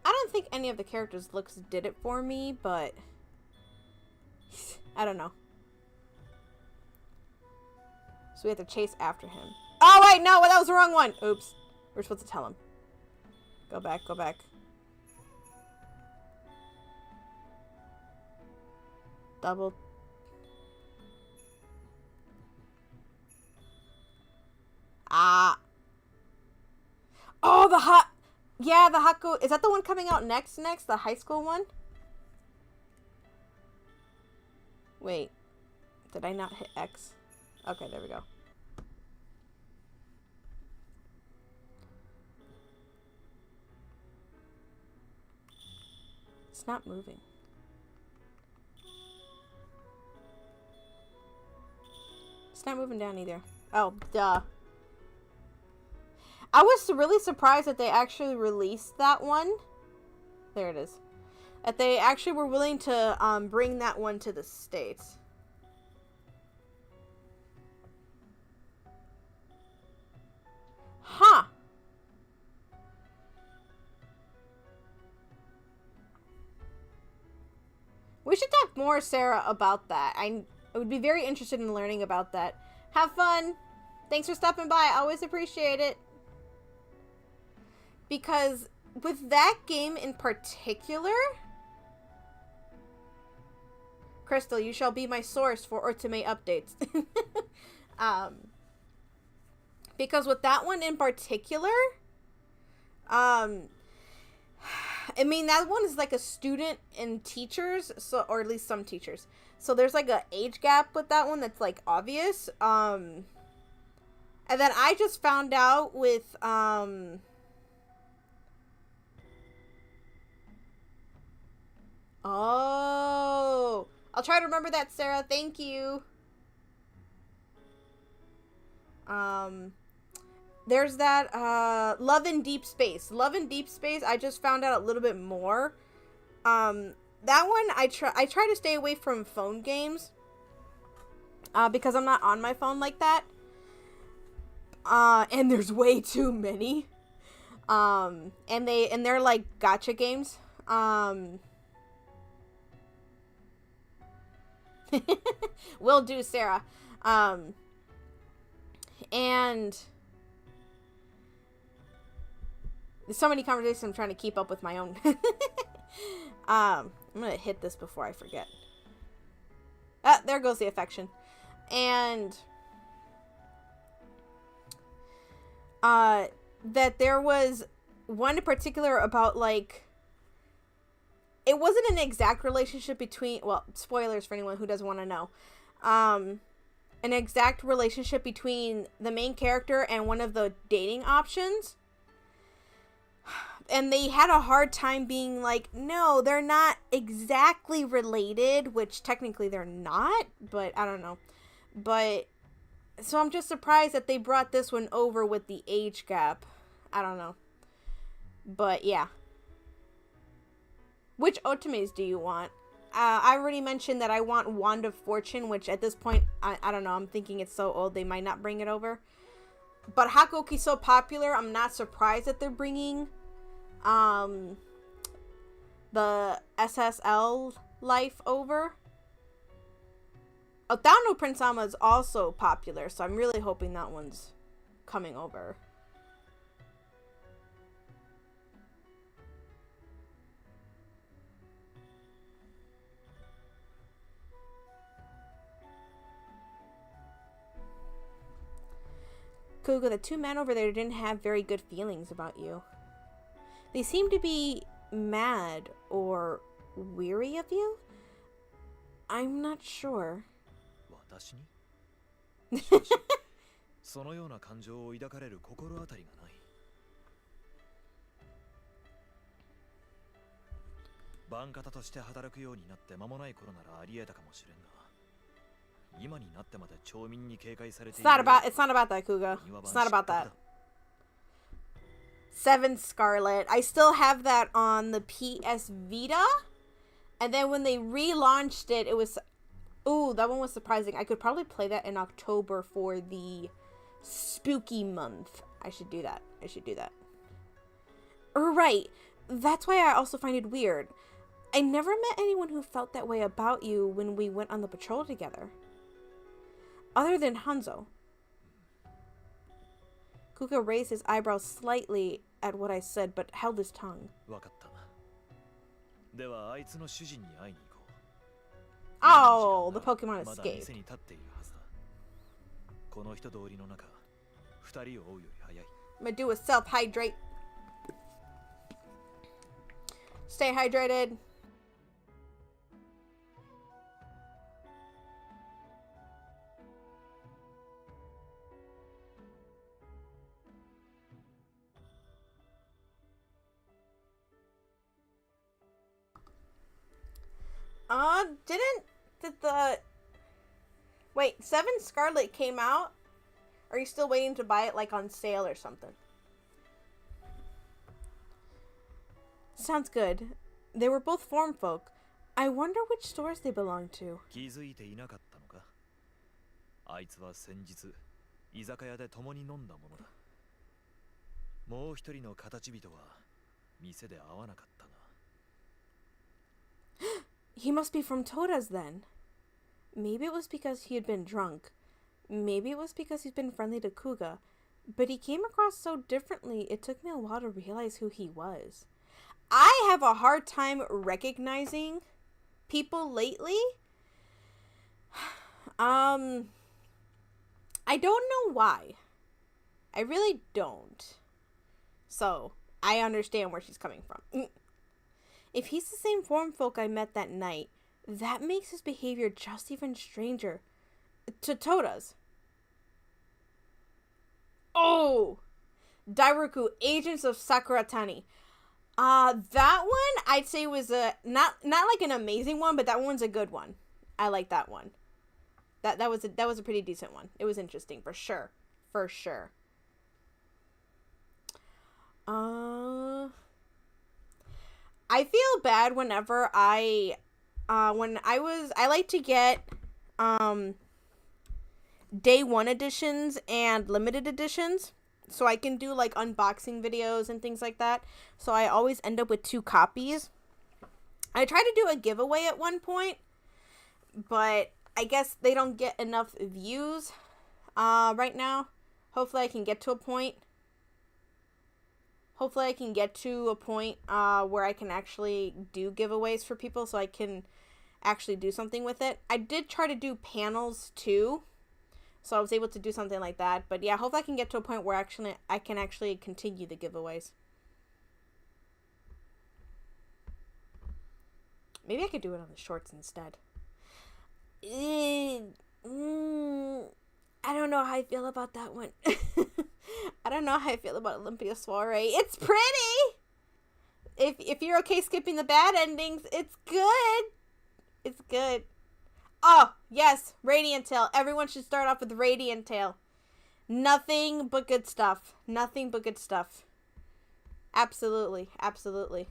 I don't think any of the characters' looks did it for me, but I don't know. So we have to chase after him. Oh, wait, no, that was the wrong one. Oops. We're supposed to tell him. Go back, go back. Double. Ah. Oh, the hot. Yeah, the Haku. Is that the one coming out next? The high school one? Wait. Did I not hit X? Okay, there we go. It's not moving. It's not moving down either. Oh, duh. I was really surprised that they actually released that one. There it is. That they actually were willing to bring that one to the States. Huh. We should talk more, Sarah, about that. I would be very interested in learning about that. Have fun. Thanks for stopping by. I always appreciate it. Because with that game in particular... Crystal, you shall be my source for Ultimate updates. Because with that one in particular... I mean, that one is like a student and teachers, so, or at least some teachers. So there's like a age gap with that one that's like obvious. And then I just found out with, oh, I'll try to remember that, Sarah. Thank you. There's that, Love in Deep Space. Love in Deep Space, I just found out a little bit more. That one, I try to stay away from phone games. Because I'm not on my phone like that. And there's way too many. And they're like gacha games. Will do, Sarah. And there's so many conversations I'm trying to keep up with my own. I'm gonna hit this before I forget. Ah, there goes the affection. And that there was one in particular about, like, it wasn't an exact relationship between, well, spoilers for anyone who doesn't want to know. An exact relationship between the main character and one of the dating options. And they had a hard time being like, no, they're not exactly related, which technically they're not, but I don't know. But, so I'm just surprised that they brought this one over with the age gap. I don't know. But, yeah. Which Otomes do you want? I already mentioned that I want Wand of Fortune, which at this point, I don't know, I'm thinking it's so old they might not bring it over. But Hakoki's so popular, I'm not surprised that they're bringing the SSL life over. Othano Prince Sama is also popular, so I'm really hoping that one's coming over. Kuga, the two men over there didn't have very good feelings about you. They seem to be mad or weary of you? I'm not sure. 私に? そのような感情を抱かれる心当たりがない。バンカタとして働くようになって間もない頃ならありえたかもしれんが、今になってまで町民に警戒されている。It's not about that, Kuga. It's not about that. Seven Scarlet. I still have that on the PS Vita. And then when they relaunched it, it was... Ooh, that one was surprising. I could probably play that in October for the spooky month. I should do that. Right. That's why I also find it weird. I never met anyone who felt that way about you when we went on the patrol together. Other than Hanzo. Kuka raised his eyebrows slightly at what I said, but held his tongue. Oh, the Pokemon escaped. I'm gonna do a self-hydrate. Stay hydrated. Did the... Wait, 7 Scarlet came out? Are you still waiting to buy it, like, on sale or something? Sounds good. They were both form folk. I wonder which stores they belong to. 気づいていなかったのか。あいつは先日居酒屋で共に飲んだものだ。もう一人の形人は店で会わなかったが。He must be from Toda's then. Maybe it was because he had been drunk. Maybe it was because he's been friendly to Kuga. But he came across so differently, it took me a while to realize who he was. I have a hard time recognizing people lately. I don't know why. I really don't. So, I understand where she's coming from. If he's the same form folk I met that night, that makes his behavior just even stranger. To Toda's. Oh! Dairoku, Agents of Sakuratani. That one I'd say was a not like an amazing one, but that one's a good one. I like that one. That was a pretty decent one. It was interesting for sure. For sure. I feel bad whenever I like to get day one editions and limited editions, so I can do like unboxing videos and things like that. So I always end up with 2 copies. I tried to do a giveaway at one point, but I guess they don't get enough views right now. Hopefully I can get to a point. Hopefully I can get to a point where I can actually do giveaways for people so I can actually do something with it. I did try to do panels too, so I was able to do something like that. But yeah, hopefully I can get to a point where I can actually continue the giveaways. Maybe I could do it on the shorts instead. I don't know how I feel about that one. I don't know how I feel about Olympia Soiree. It's pretty! If you're okay skipping the bad endings, it's good. It's good. Oh, yes, Radiant Tail. Everyone should start off with Radiant Tail. Nothing but good stuff. Nothing but good stuff. Absolutely. Absolutely.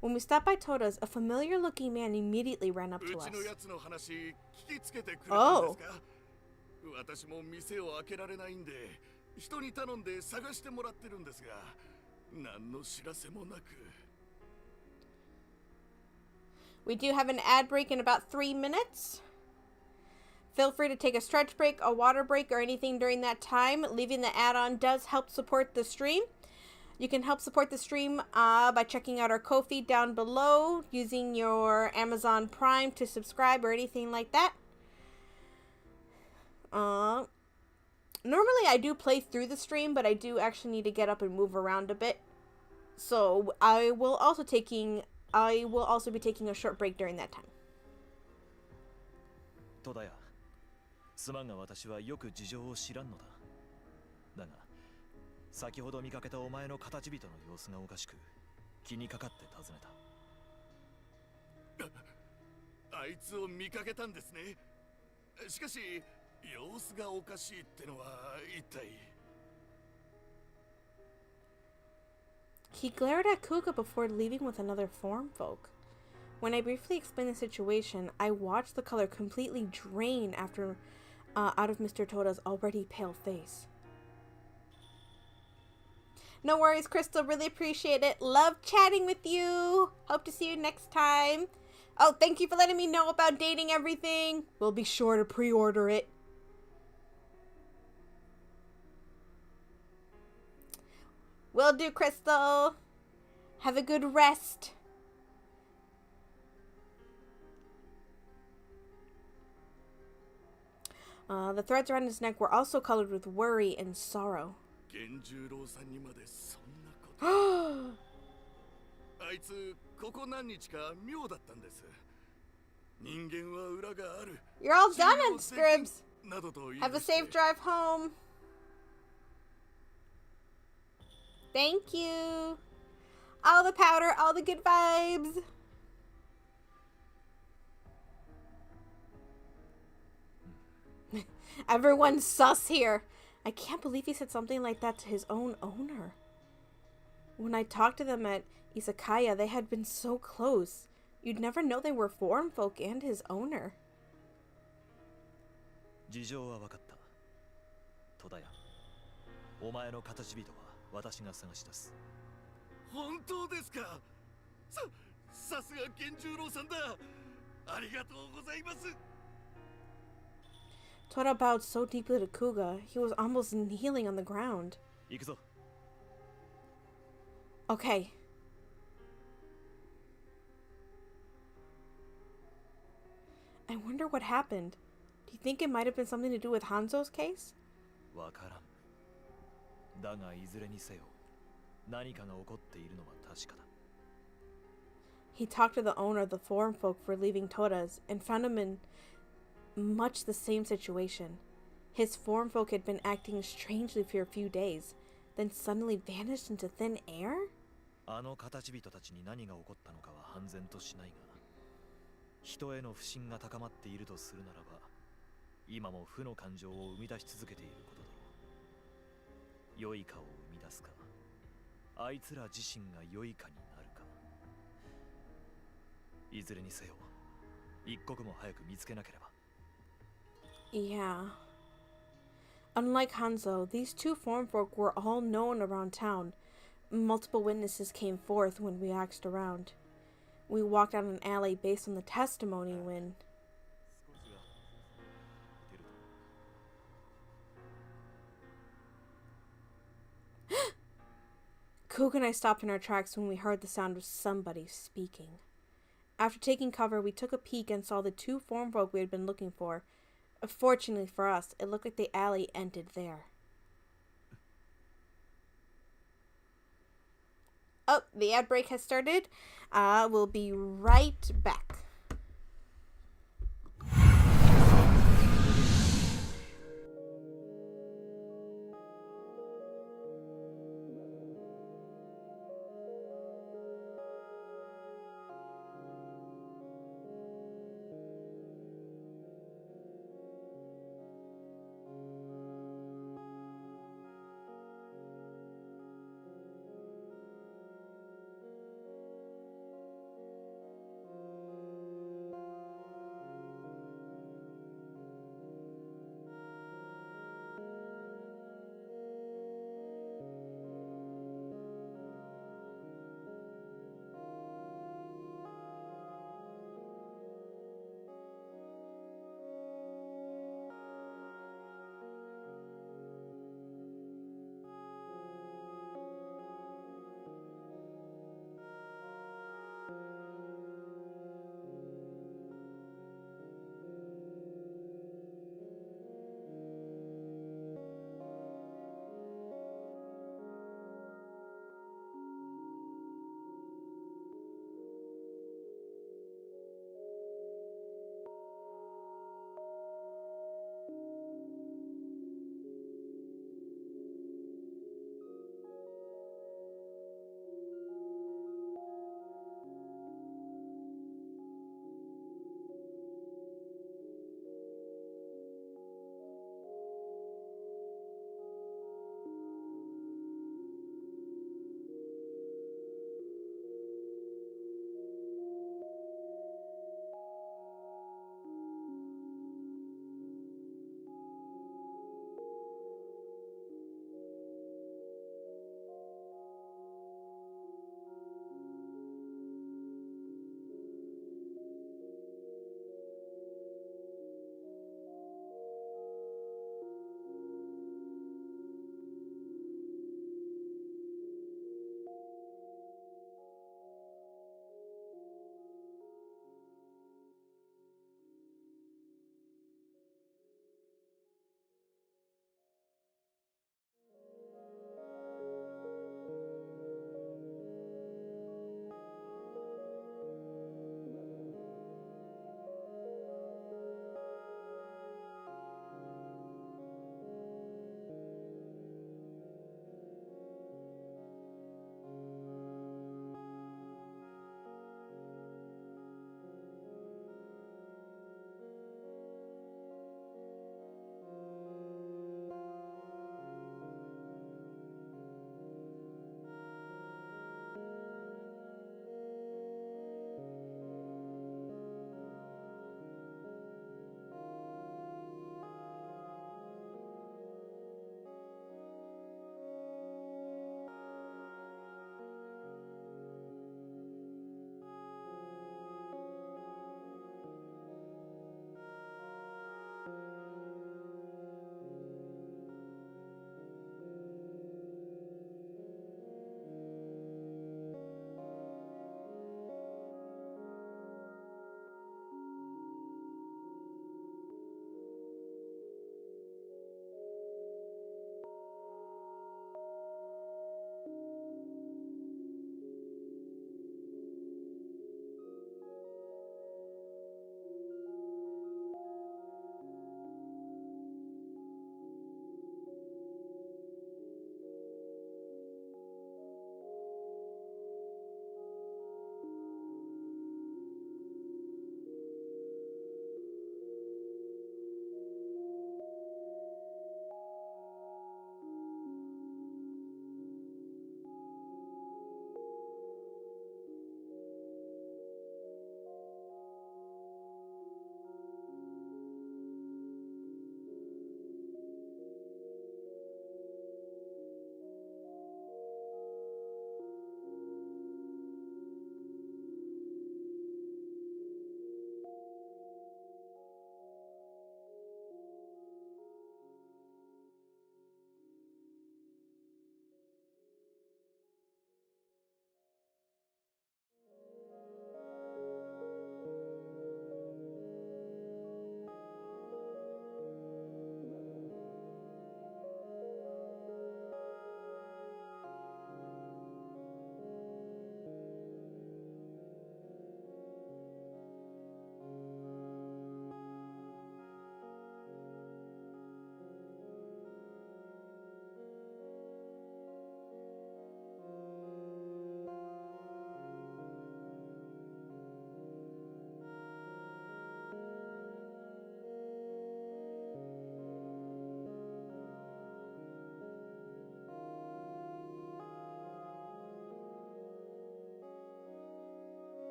When we stopped by Toda's, a familiar-looking man immediately ran up to us. Oh. We do have an ad break in about 3 minutes. Feel free to take a stretch break, a water break, or anything during that time. Leaving the ad on does help support the stream. You can help support the stream by checking out our Ko-fi down below, using your Amazon Prime to subscribe or anything like that. Normally I do play through the stream, but I do actually need to get up and move around a bit. So I will also be taking a short break during that time. 戸田屋、すまんが私はよく事情を知らんのだ。だが、先ほど見かけたお前の形人の様子がおかしく、気にかかって尋ねた。あいつを見かけたんですね。しかし、様子がおかしいってのは一体。He glared at Kuga before leaving with another form folk. When I briefly explained the situation, I watched the color completely drain out of Mr. Toda's already pale face. No worries, Crystal. Really appreciate it. Love chatting with you. Hope to see you next time. Oh, thank you for letting me know about dating everything. We'll be sure to pre-order it. Will do, Crystal. Have a good rest. The threads around his neck were also colored with worry and sorrow. You're all done, Scribs. Have a safe drive home. Thank you. All the powder, all the good vibes. Everyone's sus here. I can't believe he said something like that to his own owner. When I talked to them at Izakaya, they had been so close. You'd never know they were foreign folk and his owner. 事情は分かった。戸田屋、お前の形人は私が探し出す。本当ですか。さすが源十郎さんだ。ありがとうございます。 Tora bowed so deeply to Kuga, he was almost kneeling on the ground. 行くぞ。Okay. I wonder what happened. Do you think it might have been something to do with Hanzo's case? わからん。だがいずれにせよ、何かが起こっているのは確かだ。He talked to the owner of the foreign folk for leaving Tora's and found him in much the same situation. His foreign folk had been acting strangely for a few days, then suddenly vanished into thin air? あの形人たちに何が起こったのかは判然としないが、人への不信が高まっているとするならば、今も負の感情を生み出し続けていることだろう。良いかを生み出すか、あいつら自身が良いかになるか。いずれにせよ、一刻も早く見つけなければ。Yeah. Unlike Hanzo, these two foreign folk were all known around town. Multiple witnesses came forth when we asked around. We walked down an alley based on the testimony when... Cook and I stopped in our tracks when we heard the sound of somebody speaking. After taking cover, we took a peek and saw the two foreign folk we had been looking for. Fortunately for us, it looked like the alley ended there. Oh, the ad break has started. We'll be right back.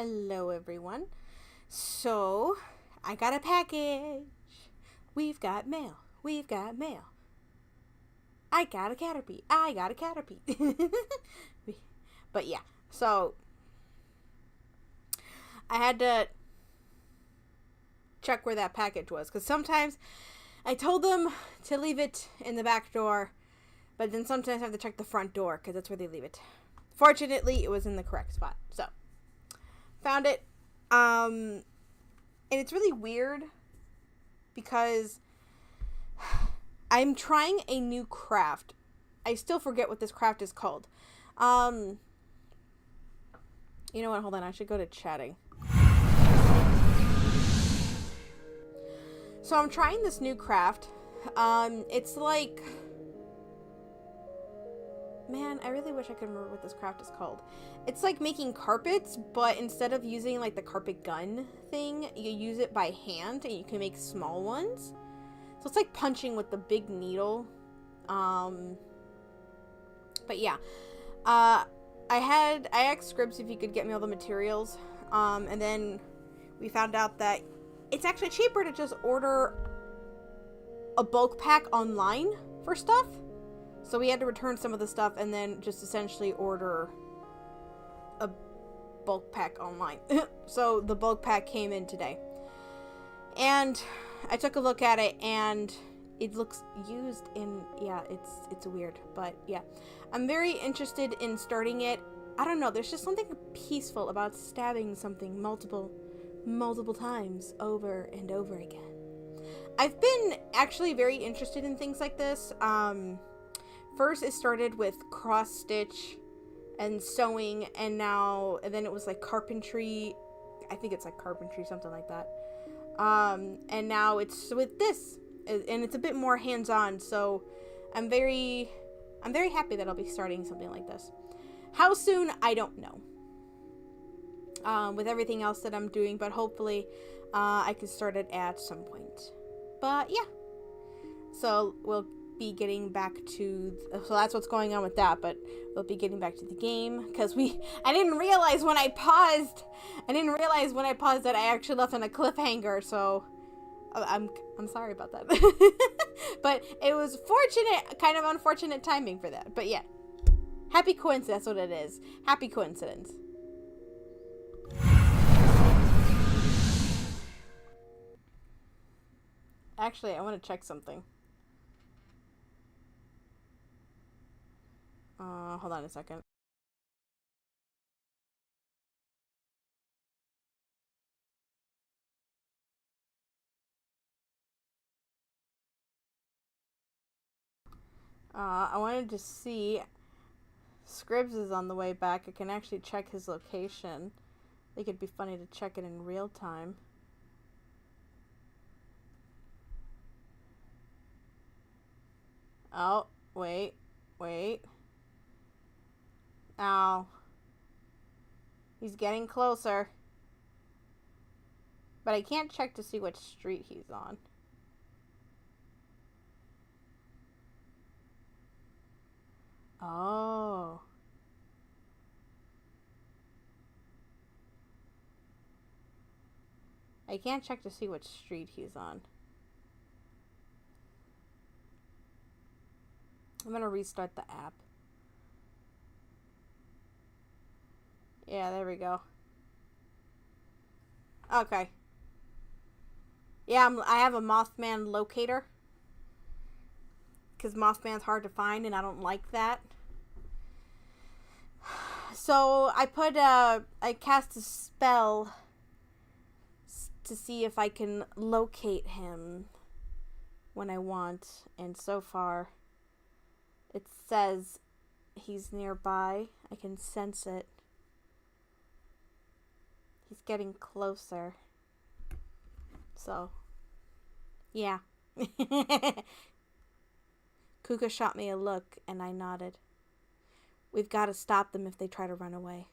Hello, everyone. So, I got a package. We've got mail. We've got mail. I got a Caterpie. I got a Caterpie. But yeah, so I had to check where that package was, because sometimes I told them to leave it in the back door, but then sometimes I have to check the front door because that's where they leave it. Fortunately, it was in the correct spot. So, found it. And it's really weird because I'm trying a new craft. I still forget what this craft is called. You know what? Hold on. I should go to chatting. So I'm trying this new craft. It's like... Man, I really wish I could remember what this craft is called. It's like making carpets, but instead of using like the carpet gun thing, you use it by hand and you can make small ones. So it's like punching with the big needle. But yeah. I asked Scribs if he could get me all the materials. And then we found out that it's actually cheaper to just order a bulk pack online for stuff. So we had to return some of the stuff and then just essentially order a bulk pack online. So the bulk pack came in today. And I took a look at it and it looks used in, yeah, it's weird. But yeah, I'm very interested in starting it. I don't know, there's just something peaceful about stabbing something multiple times over and over again. I've been actually very interested in things like this. First, it started with cross-stitch and sewing, and then it was like carpentry. I think it's like carpentry, something like that. And now it's with this, and it's a bit more hands-on. So I'm very happy that I'll be starting something like this. How soon, I don't know. With everything else that I'm doing, but hopefully, I can start it at some point. But yeah, so we'll be getting back to, so that's what's going on with that, but we'll be getting back to the game, because I didn't realize when I paused that I actually left on a cliffhanger, so I'm sorry about that. But it was kind of unfortunate timing for that, but yeah. Happy coincidence, that's what it is. Happy coincidence. Actually, I want to check something. Hold on a second. I wanted to see... Scribs is on the way back. I can actually check his location. I think it'd be funny to check it in real time. Oh, wait. Ow. He's getting closer. But I can't check to see which street he's on. Oh. I can't check to see which street he's on. I'm gonna restart the app. Yeah, there we go. Okay. Yeah, I have a Mothman locator. Because Mothman's hard to find and I don't like that. So I cast a spell to see if I can locate him when I want. And so far, it says he's nearby. I can sense it. He's getting closer. So, yeah. Kuka shot me a look, and I nodded. We've got to stop them if they try to run away.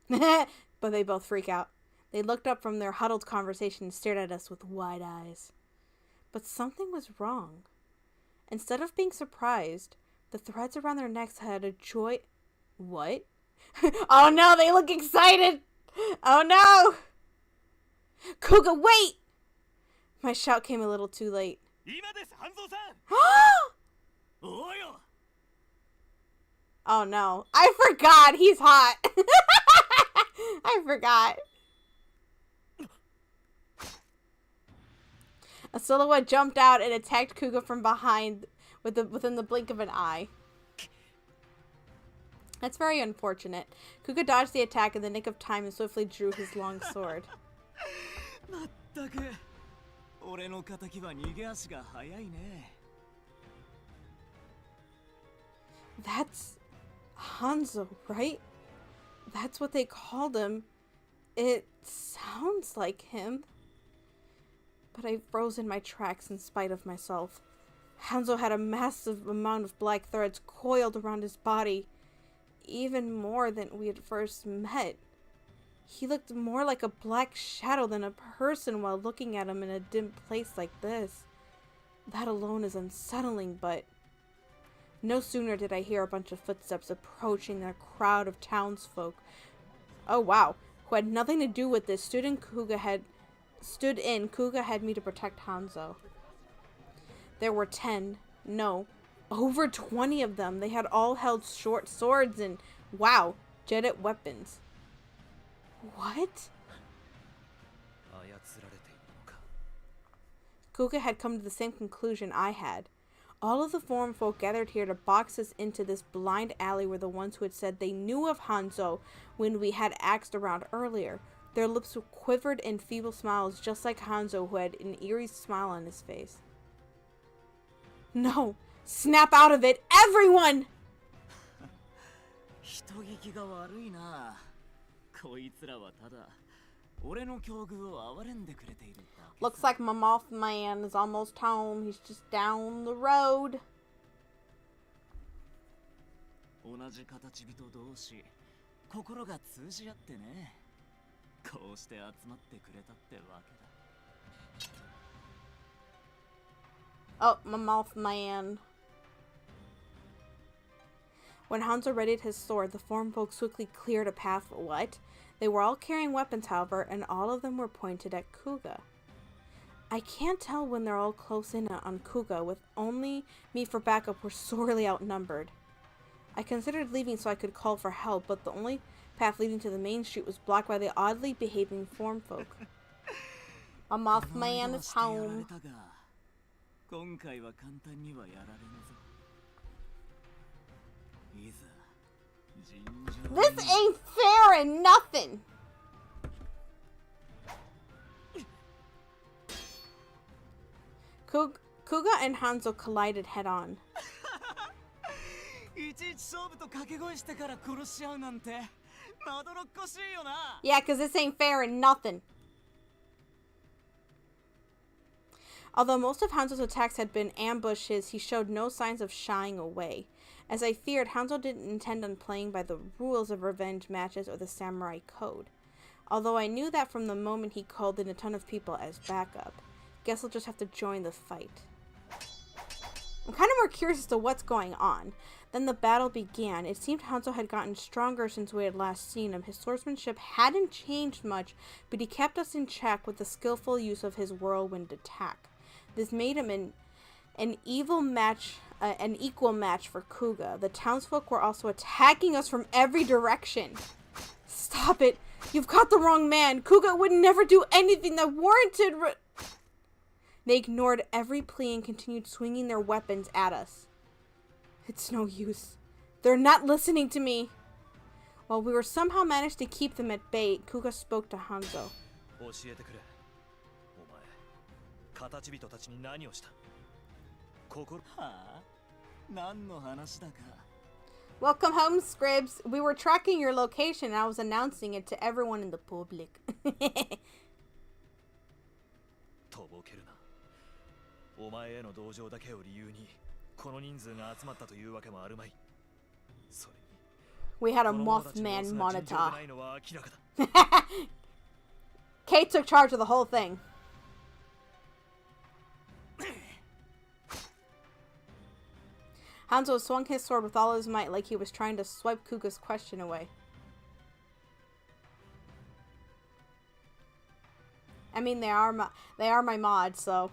But they both freak out. They looked up from their huddled conversation and stared at us with wide eyes. But something was wrong. Instead of being surprised, The threads around their necks had a joy... What? Oh no, they look excited! Oh no! Kuga, wait! My shout came a little too late. Oh no. I forgot! He's hot! I forgot. A silhouette jumped out and attacked Kuga from behind within the blink of an eye. That's very unfortunate. Kuga dodged the attack in the nick of time and swiftly drew his long sword. That's Hanzo, right? That's what they called him. It sounds like him. But I froze in my tracks in spite of myself. Hanzo had a massive amount of black threads coiled around his body, even more than we had first met. He looked more like a black shadow than a person while looking at him in a dim place like this. That alone is unsettling, but... No sooner did I hear a bunch of footsteps approaching a crowd of townsfolk. Oh wow, who had nothing to do with this, stood in Kuga had me to protect Hanzo. There were 10, no, over 20 of them. They had all held short swords and, wow, jetted weapons. What? Kuga had come to the same conclusion I had. All of the foreign folk gathered here to box us into this blind alley were the ones who had said they knew of Hanzo when we had axed around earlier. Their lips quivered in feeble smiles, just like Hanzo, who had an eerie smile on his face. No! Snap out of it, everyone! Looks like my Mothman is almost home. He's just down the road. Oh, my Mothman. When Hanzo readied his sword, the foreign folk swiftly cleared a path. What? They were all carrying weapons, however, and all of them were pointed at Kuga. I can't tell when they're all close in on Kuga, with only me for backup. We're sorely outnumbered. I considered leaving so I could call for help, but the only path leading to the main street was blocked by the oddly behaving foreign folk. A Mothman is home. This ain't fair and nothing! Kuga and Hanzo collided head-on. Yeah, because this ain't fair and nothing. Although most of Hanzo's attacks had been ambushes, he showed no signs of shying away. As I feared, Hanzo didn't intend on playing by the rules of revenge matches or the samurai code. Although I knew that from the moment he called in a ton of people as backup. Guess I'll just have to join the fight. I'm kind of more curious as to what's going on. Then the battle began. It seemed Hanzo had gotten stronger since we had last seen him. His swordsmanship hadn't changed much, but he kept us in check with the skillful use of his whirlwind attack. This made him an equal match for Kuga. The townsfolk were also attacking us from every direction. Stop it! You've caught the wrong man! Kuga would never do anything that warranted They ignored every plea and continued swinging their weapons at us. It's no use. They're not listening to me. While we were somehow managed to keep them at bay, Kuga spoke to Hanzo. Welcome home, Scribs. We were tracking your location and I was announcing it to everyone in the public. We had a Mothman monitor. Kate took charge of the whole thing. Hanzo swung his sword with all his might like he was trying to swipe Kuga's question away. I mean, they are my mods, so...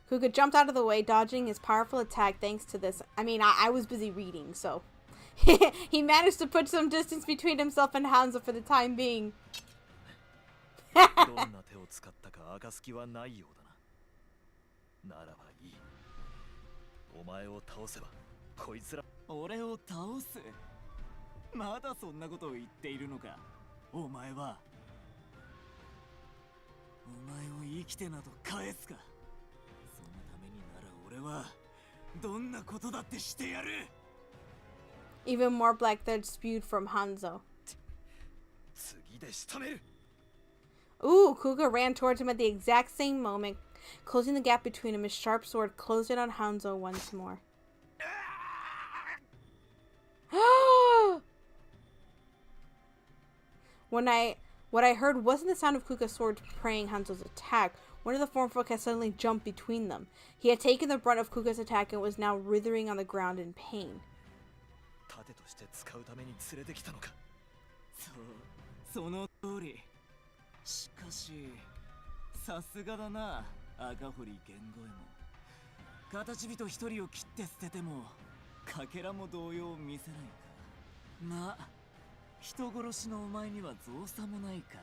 Kuga jumped out of the way, dodging his powerful attack thanks to this. I mean, I was busy reading, so... he managed to put some distance between himself and Hanzo for the time being. どんな手を使ったか明かす気はないようだな。ならばいい。お前を倒せばこいつら。俺を倒す。まだそんなことを言っているのか。お前は。お前を生きてなど返すか。そのためになら俺はどんなことだってしてやる。Even more black thread spewed from Hanzo. 次で仕留める。 Ooh, Kuga ran towards him at the exact same moment, closing the gap between him. His sharp sword closed in on Hanzo once more. What I heard wasn't the sound of Kuga's sword praying Hanzo's attack. One of the form folk had suddenly jumped between them. He had taken the brunt of Kuga's attack and was now writhing on the ground in pain. 盾として使うために連れてきたのか。その通り。しかし、さすがだな、赤堀源五右衛門。形人一人を切って捨てても、かけらも動揺を見せないか。まあ、人殺しのお前には造作もないか。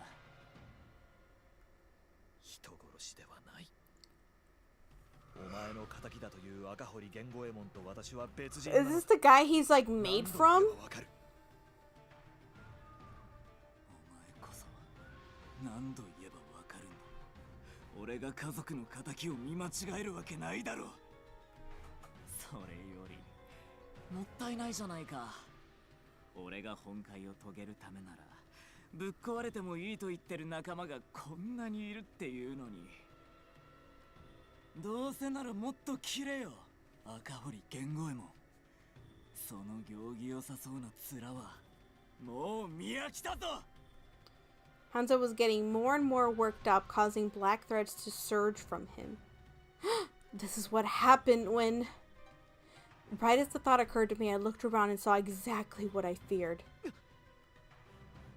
人殺しではない。お前の仇だという赤堀源五右衛門と私は別人。Is this the guy he's like made from? 何度言えばわかるんだ。俺が家族の仇を見間違えるわけないだろう。それよりもったいないじゃないか。俺が本懐を遂げるためならぶっ壊れてもいいと言ってる仲間がこんなにいるっていうのに。どうせならもっと切れよ、赤堀源五右衛門。その行儀良さそうな面はもう見飽きたぞ。Hanzo was getting more and more worked up, causing black threads to surge from him. This is what happened when... Right as the thought occurred to me, I looked around and saw exactly what I feared.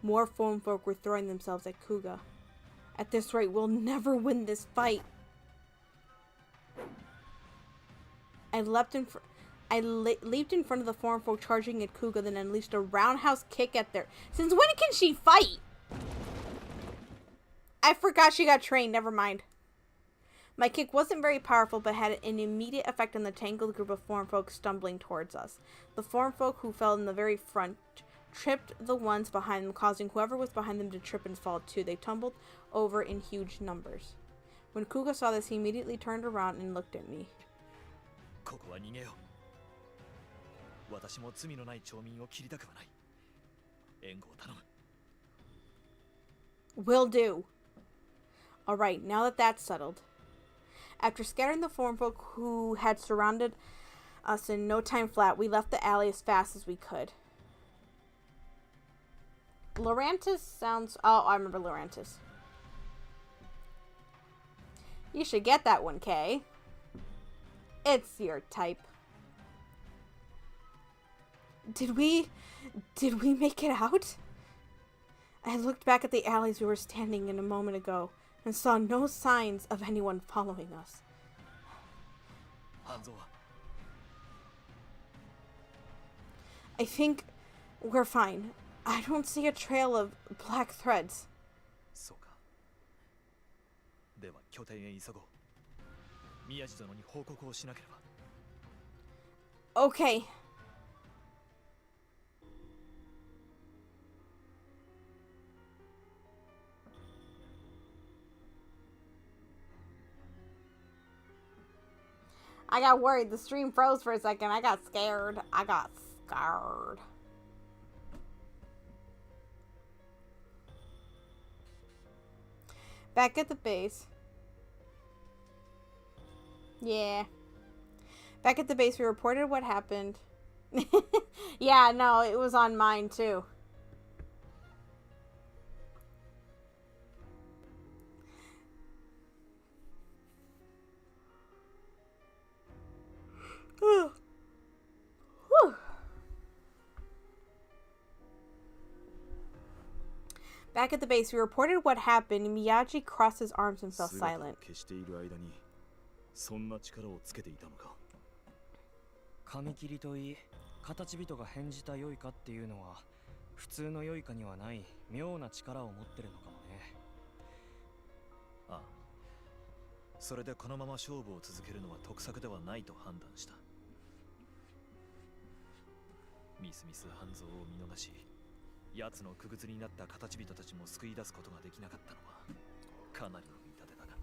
More foam folk were throwing themselves at Kuga. At this rate, we'll never win this fight. I leaped in front of the foreign folk charging at Kuga, then unleashed a roundhouse kick at their... Since when can she fight? I forgot she got trained, never mind. My kick wasn't very powerful, but had an immediate effect on the tangled group of foreign folk stumbling towards us. The foreign folk who fell in the very front tripped the ones behind them, causing whoever was behind them to trip and fall too. They tumbled over in huge numbers. When Kuga saw this, he immediately turned around and looked at me. Will do. Alright, now that that's settled. After scattering the foreign folk who had surrounded us in no time flat, we left the alley as fast as we could. Laurantis sounds... Oh, I remember Laurantis. You should get that one, Kay. It's your type. Did we make it out? I looked back at the alleys we were standing in a moment ago and saw no signs of anyone following us. I think we're fine. I don't see a trail of black threads. Okay. I got worried. The stream froze for a second. I got scared. Back at the base. Yeah. Back at the base, we reported what happened. Yeah, no, it was on mine too. Back at the base, we reported what happened. Miyagi crossed his arms and fell 姿を silent. 消している間にそんな力をつけていたのか。紙切りといい、形人が変じた良いかっていうのは普通の良いかにはない妙な力を持ってるのかもね。ああ、それでこのまま勝負を続けるのは得策ではないと判断した。みすみす半蔵を見逃し、奴の傀儡になった形人たちも救い出すことができなかったのはかなりの見立てだが。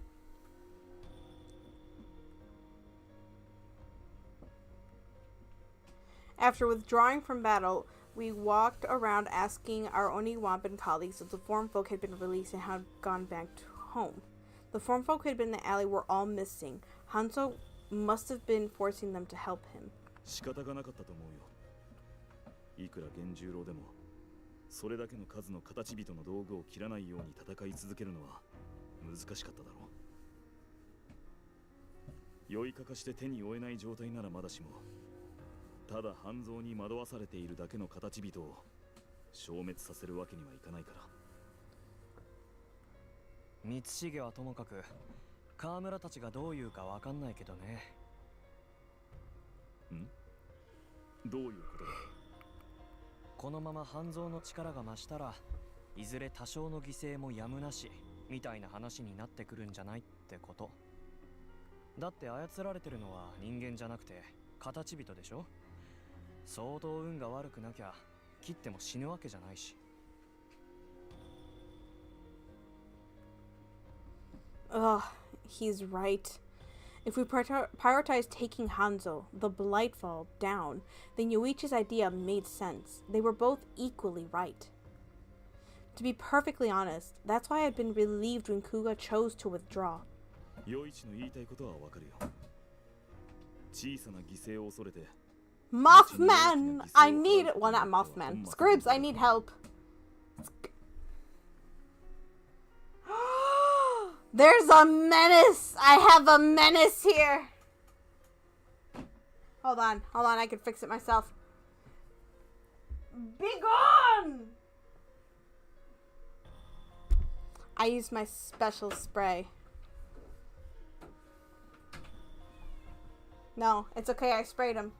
After withdrawing from battle, we walked around asking our Oniwampan colleagues if the form folk had been released and had gone back to home. The form folk who had been in the alley were all missing. Hanzo must have been forcing them to help him. 仕方がなかったと思うよ。いくら源十郎でもそれだけの数の形人の道具を切らないように戦い続けるのは難しかっただろう。酔いかかして手に負えない状態ならまだしも、ただ半蔵に惑わされているだけの形人を消滅させるわけにはいかないから。光重はともかく河村たちがどういうかわかんないけどね。どういうことだ。このまま半蔵の力が増したらいずれ多少の犠牲もやむなしみたいな話になってくるんじゃないってこと。だって操られてるのは人間じゃなくて形人でしょ。相当運が悪くなきゃ切っても死ぬわけじゃないし。Ugh, he's right. If we prioritize taking Hanzo, the Blightfall, down, then Yoichi's idea made sense. They were both equally right. To be perfectly honest, that's why I'd been relieved when Kuga chose to withdraw. 陽一の言いたいことはわかるよ。小さな犠牲を恐れて。 Mothman! I need... Well, not Mothman. Scribs, I need help. There's a menace! I have a menace here! Hold on, I can fix it myself. Be gone! I used my special spray. No, it's okay, I sprayed him.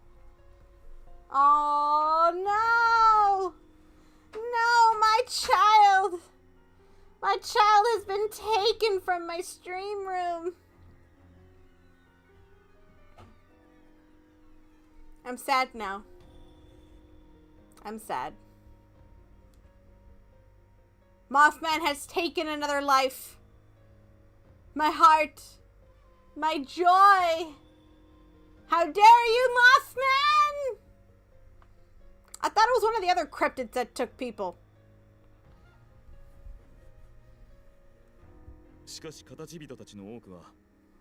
Oh no! No, my child! My child has been taken from my stream room. I'm sad now. I'm sad. Mothman has taken another life. My heart. My joy. How dare you, Mothman! I thought it was one of the other cryptids that took people. しかし形人たちの多くは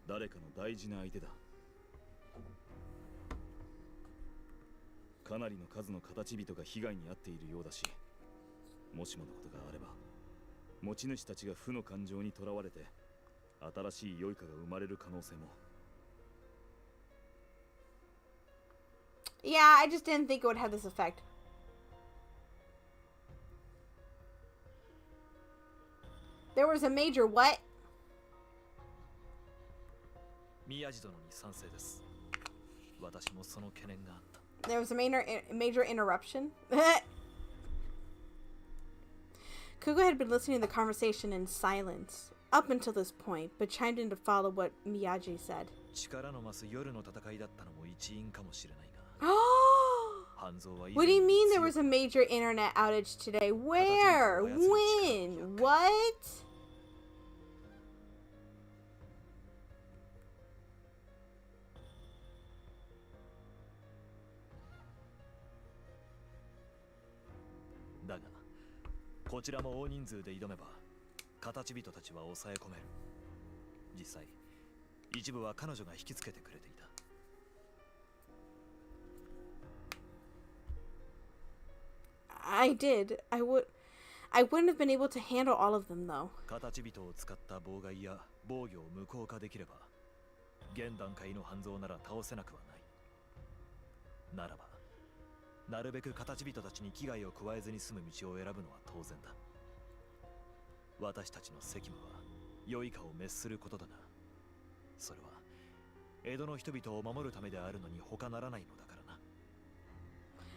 誰かの大事な相手だ。かなりの数の形人が被害に遭っているようだし、もしものことがあれば持ち主たちが負の感情にとらわれて新しい良いかが生まれる可能性も。Yeah, I just didn't think it would have this effect. There was a major what? 宮地殿に賛成です。私もその懸念があった。There was a major interruption. Kuga had been listening to the conversation in silence up until this point, but chimed in to follow what Miyagi said. 力の増す夜の戦いだったのも一因かもしれないが。What do you mean there was a major internet outage today? Where? When? What? だが、こちらも大人数で挑めば、形人たちは抑え込める。実際、一部は彼女が引きつけてくれていた。I did. I wouldn't have been able to handle all of them, though. 形人を使った妨害や防御を無効化できれば、現段階の半蔵なら倒せなくはない。ならば、なるべく形人たちに危害を加えずに済む道を選ぶのは当然だ。私たちの責務は良いかを滅することだな。それは江戸の人々を守るためであるのに他ならないのだからな。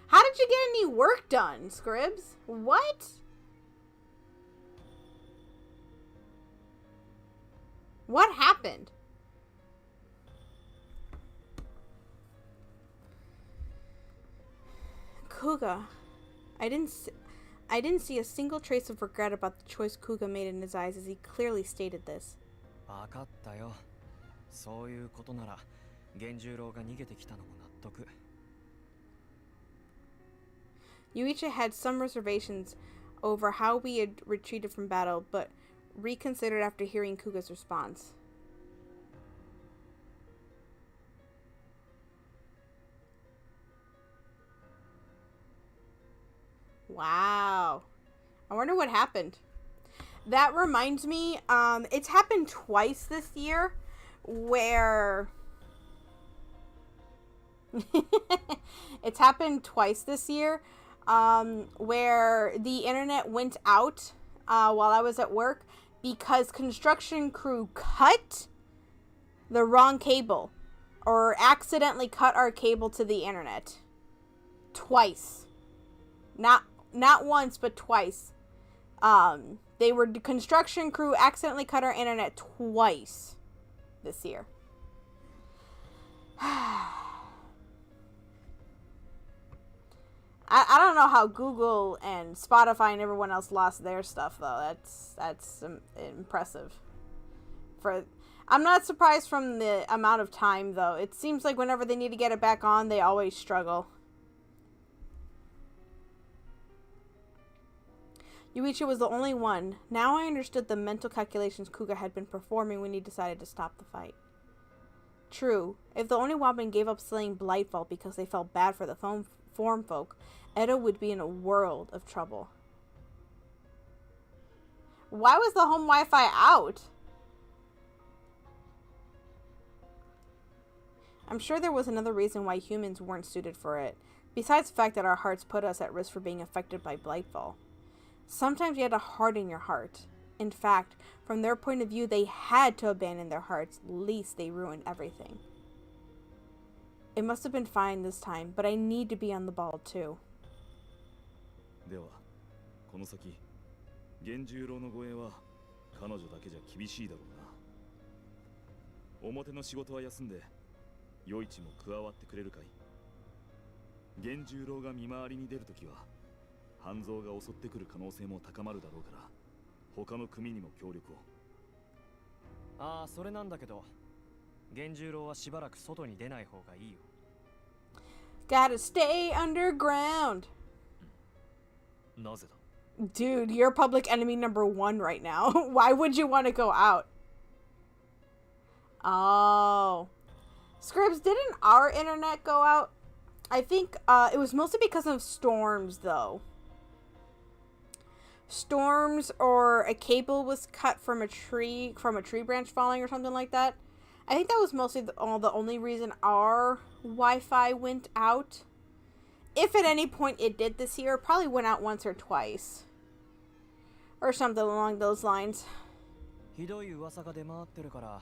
How did you get any work done, Scribs? What? What happened? Kuga. I didn't see a single trace of regret about the choice Kuga made in his eyes as he clearly stated this. 分かったよ。そういうことなら源十郎が逃げてきたのも納得。Yuichi had some reservations over how we had retreated from battle, but reconsidered after hearing Kuga's response. Wow. I wonder what happened. That reminds me, it's happened twice this year where... it's happened twice this year where the internet went out while I was at work because construction crew cut the wrong cable or accidentally cut our cable to the internet. Twice. Not once, but twice. The construction crew accidentally cut our internet twice this year. I don't know how Google and Spotify and everyone else lost their stuff though. That's impressive. I'm not surprised from the amount of time though. It seems like whenever they need to get it back on, they always struggle. Yuichi was the only one. Now I understood the mental calculations Kuga had been performing when he decided to stop the fight. True, if the Oniwaban gave up slaying Blightfall because they felt bad for the form folk, Edo would be in a world of trouble. Why was the home Wi-Fi out? I'm sure there was another reason why humans weren't suited for it, besides the fact that our hearts put us at risk for being affected by Blightfall. Sometimes you had to harden your heart. In fact, from their point of view, they had to abandon their hearts, lest they ruin everything. It must have been fine this time, but I need to be on the ball too. では、この先、源十郎の護衛は彼女だけじゃ厳しいだろうな。表の仕事は休んで、余市も加わってくれるかい。源十郎が見回りに出るときは、半蔵が襲ってくる可能性も高まるだろうから、他の組にも協力を。ああ、それなんだけど、源十郎はしばらく外に出ない方がいいよ。Gotta stay underground. なぜだ？ Dude, you're public enemy number 1 right now. Why would you want to go out? Oh. Scribs, didn't our internet go out? I think it was mostly because of storms, though. Storms, or a cable was cut from a tree branch falling or something like that. I think that was mostly the only reason our Wi-Fi went out. If at any point it did this year, it probably went out once or twice. Or something along those lines. ひどい噂が出回ってるから、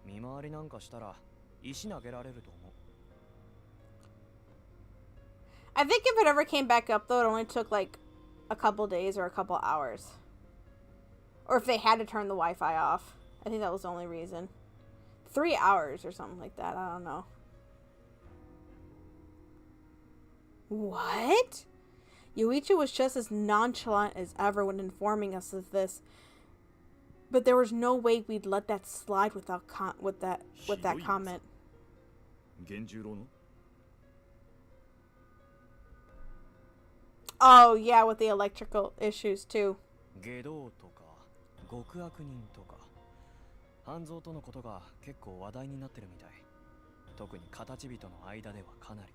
見回りなんかしたら石投げられると思う。I think if it ever came back up, though, it only took like a couple days or a couple hours. Or if they had to turn the Wi-Fi off. I think that was the only reason. 3 hours or something like that. I don't know. What? Yuichi was just as nonchalant as ever when informing us of this. But there was no way we'd let that slide with that comment. 源十郎の? Oh, yeah, with the electrical issues, too. 下道とか極悪人とか半蔵とのことが結構話題になってるみたい。特に形人の間ではかなり。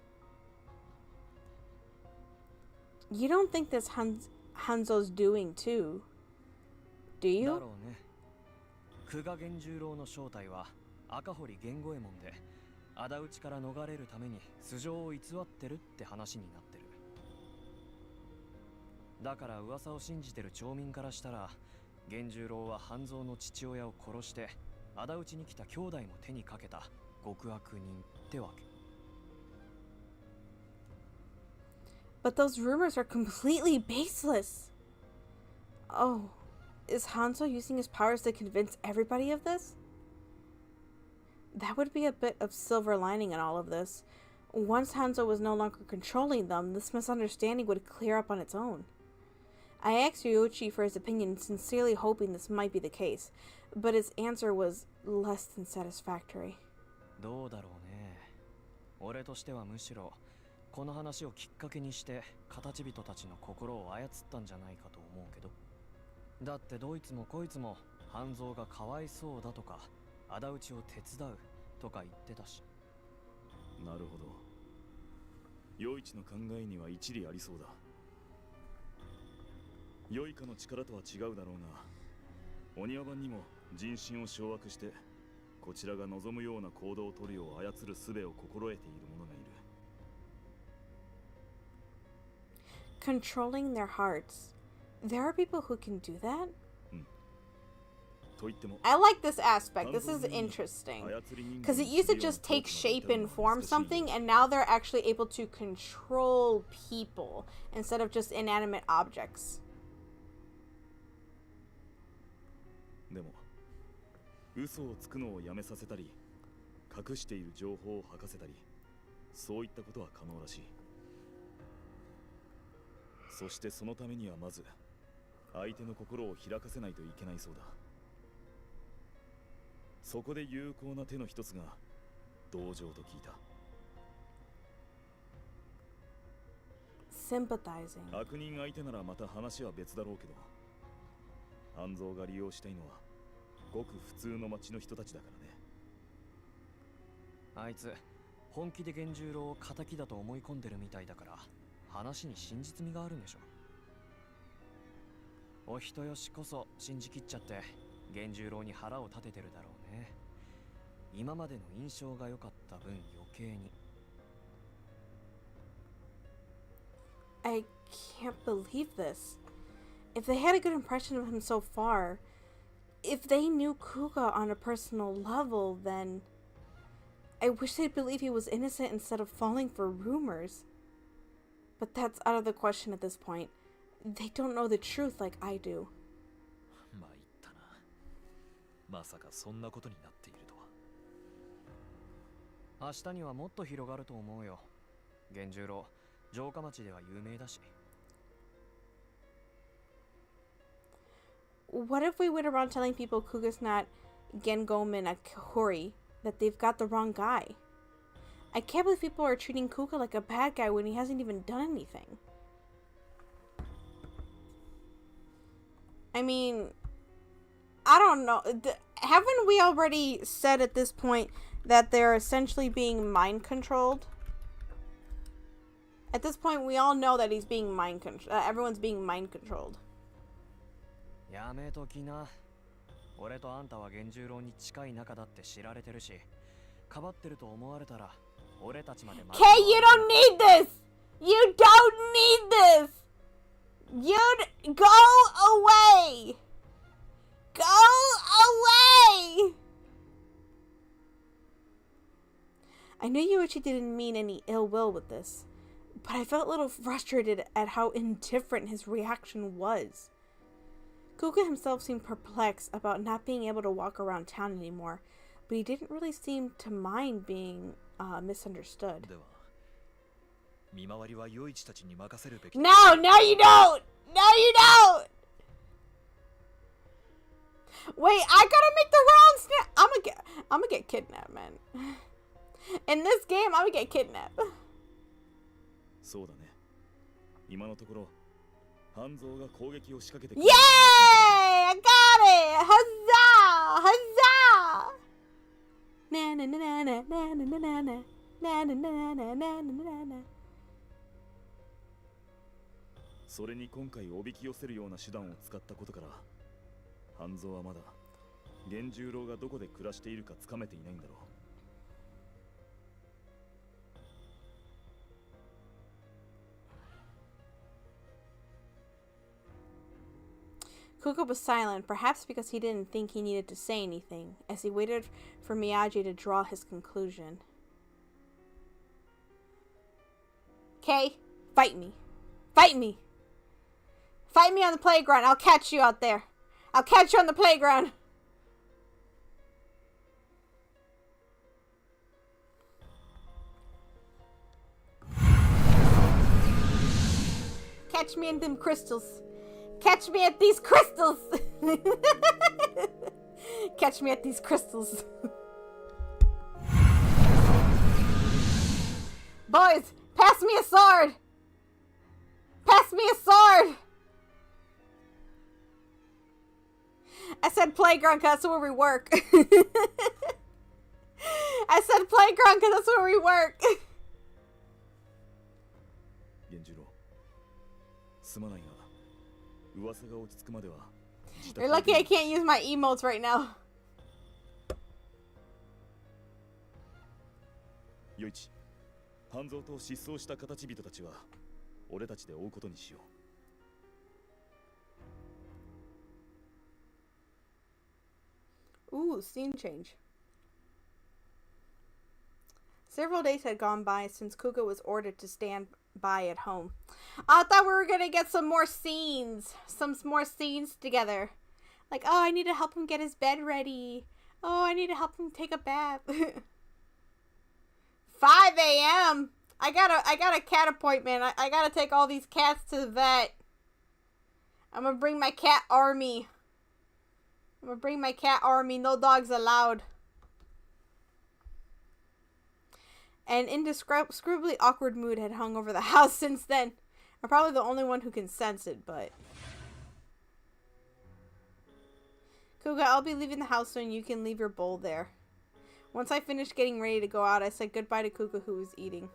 You don't think this Hanzo's doing too, do you? だろうね。久我源十郎の正体は赤堀源五右衛門で、仇討ちから逃れるために素性を偽ってるって話になってる。だから噂を信じてる町民からしたら、源十郎は半蔵の父親を殺して仇討ちに来た兄弟も手にかけた極悪人ってわけ。 But those rumors are completely baseless. Oh, is Hanzo using his powers to convince everybody of this? That would be a bit of silver lining in all of this. Once Hanzo was no longer controlling them, this misunderstanding would clear up on its own. I asked Ryuichi for his opinion, sincerely hoping this might be the case, but his answer was less than satisfactory. どうだろうね。俺としてはむしろこの話をきっかけにして形人たちの心を操ったんじゃないかと思うけど。だってどいつもこいつも半蔵がかわいそうだとか仇討ちを手伝うとか言ってたし。なるほど。余一の考えには一理ありそうだ。良いかの力とは違うだろうが、鬼輪番にも人心を掌握してこちらが望むような行動を取るよう操る術を心得ている者がいる。Controlling their hearts. There are people who can do that? と言っても I like this aspect. This is interesting. Because it used to just take shape and form something, and now they're actually able to control people instead of just inanimate objects. でも嘘をつくのをやめさせたり隠している情報を吐かせたり、そういったことは可能らしい。そしてそのためにはまず相手の心を開かせないといけないそうだ。そこで有効な手の一つが同情と聞いた。Sympathizing. 悪人相手ならまた話は別だろうけど、半蔵が利用したいのはごく普通の町の人たちだからね。あいつ本気で源十郎を敵だと思い込んでるみたいだから話に真実味があるんでしょ。お人よしこそ信じきっちゃって源十郎に腹を立ててるだろうね。今までの印象が良かった分余計に。I can't believe this. If they had a good impression of him so far, if they knew Kuga on a personal level, then I wish they'd believe he was innocent instead of falling for rumors. But that's out of the question at this point. They don't know the truth like I do. 参ったな。まさかそんなことになっているとは。明日にはもっと広がると思うよ。源十郎城下町では有名だし。What if we went around telling people Kuga's not Gengomen a Kahori, that they've got the wrong guy? I can't believe people are treating Kuga like a bad guy when he hasn't even done anything. I mean, I don't know. Haven't we already said at this point that they're essentially being mind controlled? At this point, we all know that he's being mind controlled. Everyone's being mind controlled. やめときな。俺とあんたは源十郎に近い仲だって知られてるし、かばってると思われたら俺たちまで。 Okay, you don't need this! You don't need this! You'd go away! Go away! I knew Yuichi didn't mean any ill will with this, but I felt a little frustrated at how indifferent his reaction was. Kuga himself seemed perplexed about not being able to walk around town anymore, but he didn't really seem to mind being misunderstood. では、見回りは余一たちに任せるべき。 No, no you don't! No you don't! Wait, I gotta make the wrong snap! I'm gonna get kidnapped, man. In this game, I'm gonna get kidnapped. そうだね。今のところ半蔵が攻撃を仕掛けてく Yay! I got it! Huzzah! Huzzah! Na na na na na na na na na na na na na na na na na. それに今回おびき寄せるような手段を使ったことから、半蔵はまだ源十郎がどこで暮らしているかつかめていないんだろう。Kuga was silent, perhaps because he didn't think he needed to say anything, as he waited for Miyagi to draw his conclusion. Okay, fight me. Fight me. Fight me on the playground. I'll catch you out there. I'll catch you on the playground. Catch me in them crystals. Catch me at these crystals. Catch me at these crystals. Boys, pass me a sword. Pass me a sword. I said playground because that's where we work. I said playground because that's where we work. You're lucky I can't use my emotes right now. よいち、半蔵と失踪した形人たちは俺たちで追うことにしよう。 Ooh, scene change. Several days had gone by since Kuga was ordered to stand by at home. I thought we were gonna get some more scenes together. Like, oh, I need to help him get his bed ready. Oh, I need to help him take a bath. 5 a.m. I got a cat appointment. I gotta take all these cats to the vet. I'm gonna bring my cat army. No dogs allowed. An indescribably awkward mood had hung over the house since then. I'm probably the only one who can sense it, but... Kuga, I'll be leaving the house soon. You can leave your bowl there. Once I finished getting ready to go out, I said goodbye to Kuga, who was eating.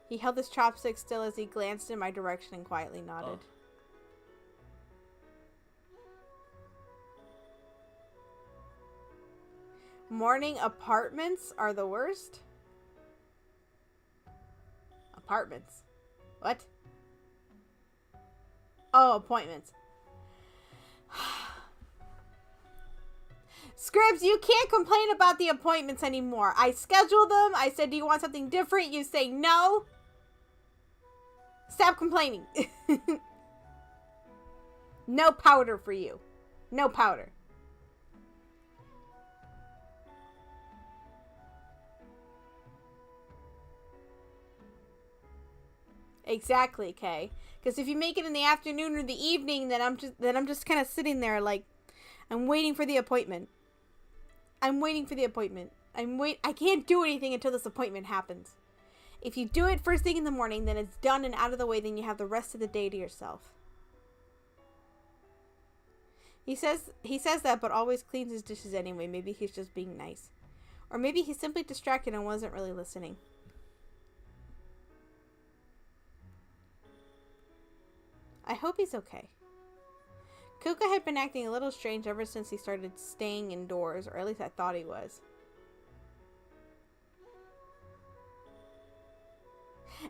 He held his chopstick still as he glanced in my direction and quietly nodded. Oh. Morning apartments are the worst? Apartments. What? Oh, appointments. Scribs, you can't complain about the appointments anymore. I scheduled them. I said, do you want something different? You say no. Stop complaining. No powder for you. No powder. Exactly, Kay. Because if you make it in the afternoon or the evening, then I'm just kind of sitting there like I'm waiting for the appointment. I can't do anything until this appointment happens. If you do it first thing in the morning, then it's done and out of the way, then you have the rest of the day to yourself. He says that, but always cleans his dishes anyway. Maybe he's just being nice. Or maybe he's simply distracted and wasn't really listening. I hope he's okay. Kuka had been acting a little strange ever since he started staying indoors, or at least I thought he was.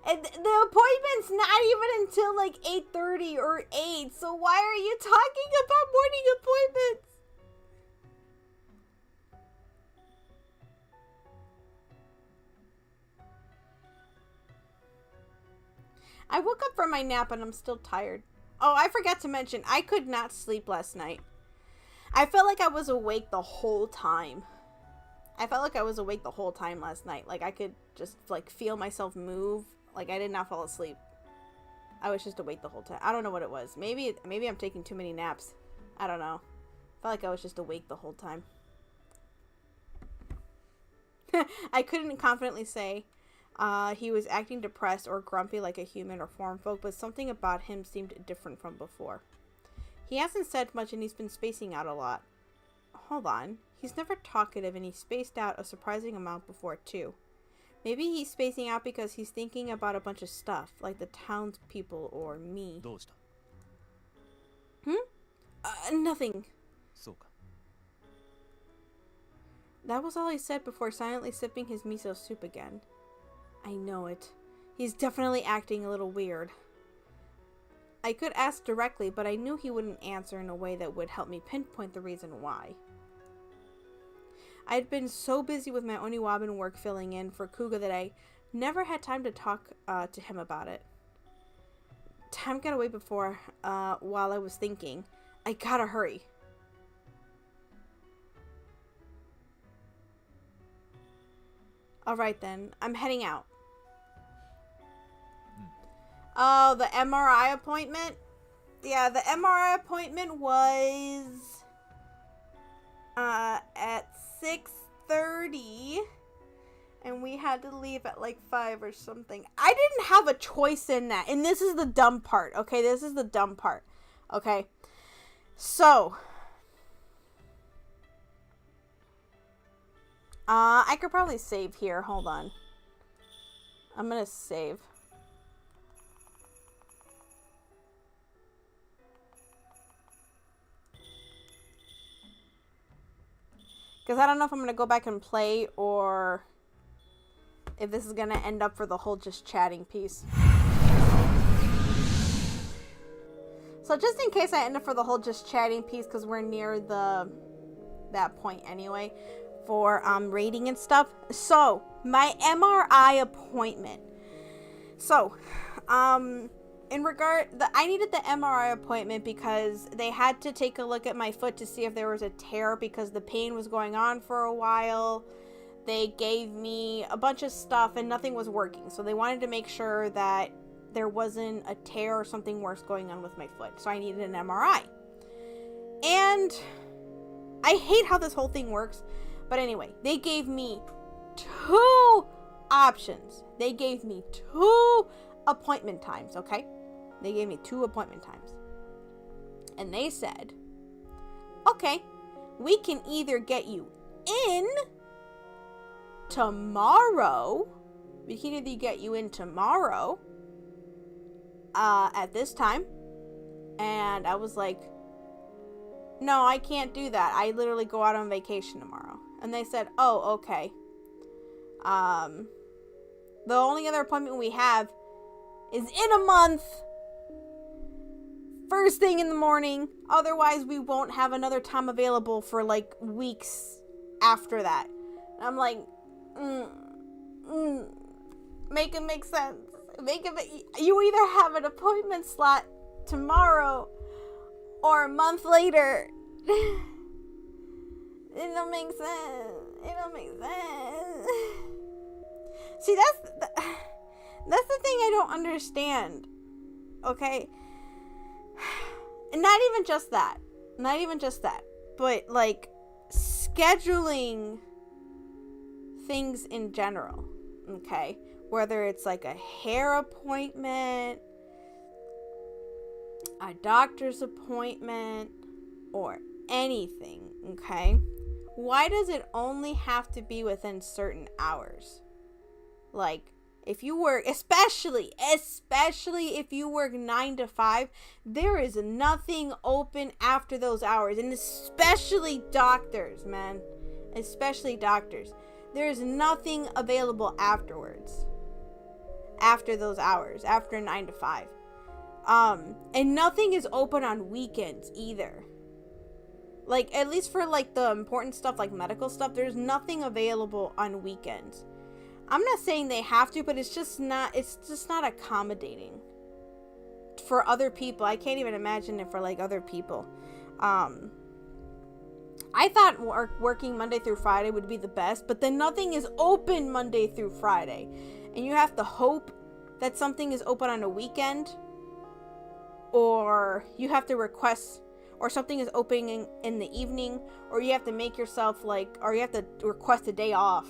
And the appointment's not even until like 8:30 or 8, so why are you talking about morning appointments? I woke up from my nap and I'm still tired. Oh, I forgot to mention, I could not sleep last night. I felt like I was awake the whole time. Last night. Like, I could just, like, feel myself move. Like, I did not fall asleep. I was just awake the whole time. I don't know what it was. Maybe I'm taking too many naps. I don't know. I felt like I was just awake the whole time. I couldn't confidently say he was acting depressed or grumpy like a human or foreign folk, but something about him seemed different from before. He hasn't said much and he's been spacing out a lot. Hold on. He's never talkative and he spaced out a surprising amount before too. Maybe he's spacing out because he's thinking about a bunch of stuff, like the townspeople or me. Nothing. That was all he said before silently sipping his miso soup again. I know it. He's definitely acting a little weird. I could ask directly, but I knew he wouldn't answer in a way that would help me pinpoint the reason why. I'd been so busy with my Oniwaban work filling in for Kuga that I never had time to talk to him about it. Time got away before, while I was thinking. I gotta hurry. Alright then, I'm heading out. Oh, the MRI appointment? Yeah, the MRI appointment was at 6:30, and we had to leave at like 5 or something. I didn't have a choice in that, and this is the dumb part, okay? This is the dumb part, okay? So, I could probably save here. Hold on. I'm gonna save. Because I don't know if I'm going to go back and play or if this is going to end up for the whole just chatting piece. So just in case I end up for the whole just chatting piece, because we're near that point anyway for rating and stuff. So my MRI appointment. So I needed the MRI appointment because they had to take a look at my foot to see if there was a tear because the pain was going on for a while. They gave me a bunch of stuff and nothing was working. So they wanted to make sure that there wasn't a tear or something worse going on with my foot. So I needed an MRI. And I hate how this whole thing works. But anyway, they gave me 2 options. They gave me 2 appointment times, okay? They gave me 2 appointment times. And they said, okay, we can either get you in tomorrow. We can either get you in tomorrow at this time. And I was like, no, I can't do that. I literally go out on vacation tomorrow. And they said, oh, okay. The only other appointment we have is in a month. First thing in the morning. Otherwise, we won't have another time available for like weeks after that. And I'm like, make it make sense. You either have an appointment slot tomorrow or a month later. It don't make sense. It don't make sense. See, that's the thing I don't understand. Okay? And not even just that. But, like, scheduling things in general. Okay? Whether it's, like, a hair appointment, a doctor's appointment, or anything. Okay? Why does it only have to be within certain hours? Like, if you work, especially if you work 9 to 5, there is nothing open after those hours. And especially doctors, man. Especially doctors. There's nothing available afterwards. After those hours. After 9 to 5. And nothing is open on weekends either. Like, at least for, like, the important stuff, like medical stuff, there's nothing available on weekends. I'm not saying they have to, but it's just not accommodating for other people. I can't even imagine it for, like, other people. I thought working Monday through Friday would be the best, but then nothing is open Monday through Friday. And you have to hope that something is open on a weekend, or you have to request, or something is opening in the evening, or you have to make yourself, like, or you have to request a day off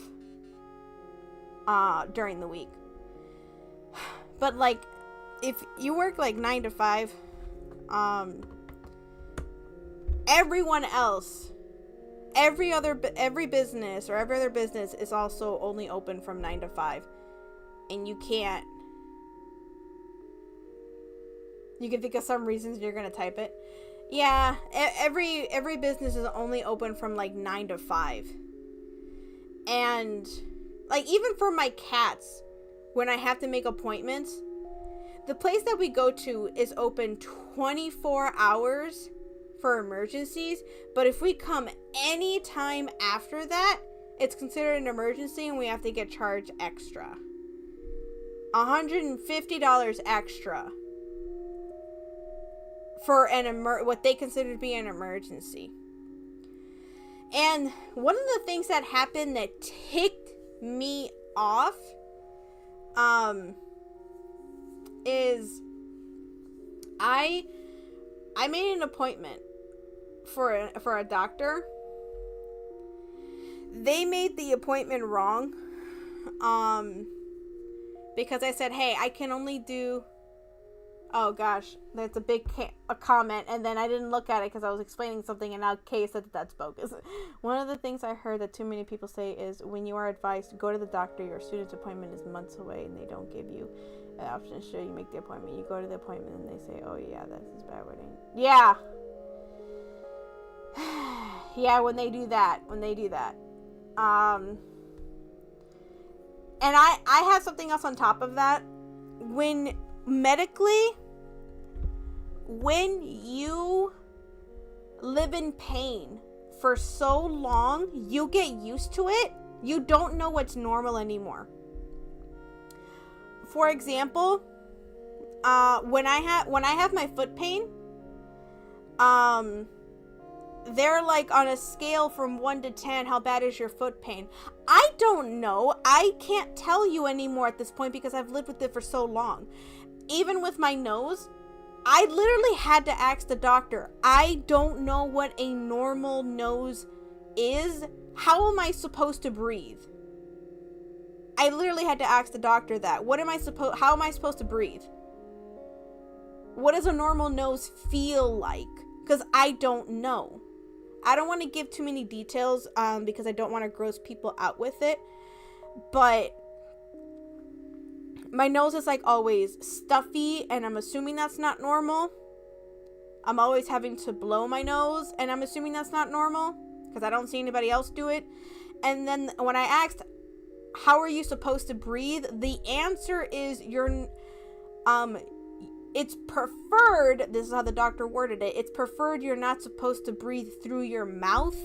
during the week. But, like, if you work, like, 9 to 5, everyone else, every business or every other business is also only open from 9 to 5. And you can think of some reasons you're gonna type it. Yeah, every business is only open from, like, 9 to 5. And, like, even for my cats, when I have to make appointments, the place that we go to is open 24 hours for emergencies, but if we come any time after that, it's considered an emergency and we have to get charged extra. $150 extra for what they consider to be an emergency. And one of the things that happened that ticked me off is I made an appointment for a doctor. They made the appointment wrong because I said, hey, I can only do, oh gosh, that's a big a comment, and then I didn't look at it because I was explaining something, and now Kay said that that's bogus. One of the things I heard that too many people say is when you are advised to go to the doctor, your student's appointment is months away, and they don't give you an option. Sure, you make the appointment, you go to the appointment, and they say, oh yeah, this is bad wording. Yeah. Yeah, when they do that. And I have something else on top of that. When you live in pain for so long, you get used to it. You don't know what's normal anymore. For example, when I have my foot pain, they're like on a scale from 1 to 10, how bad is your foot pain? I don't know. I can't tell you anymore at this point because I've lived with it for so long. Even with my nose, I literally had to ask the doctor. I don't know what a normal nose is. How am I supposed to breathe? I literally had to ask the doctor that. How am I supposed to breathe? What does a normal nose feel like? Because I don't know. I don't want to give too many details because I don't want to gross people out with it. But my nose is like always stuffy, and I'm assuming that's not normal. I'm always having to blow my nose, and I'm assuming that's not normal because I don't see anybody else do it. And then when I asked, how are you supposed to breathe? The answer is it's preferred, this is how the doctor worded it, it's preferred you're not supposed to breathe through your mouth.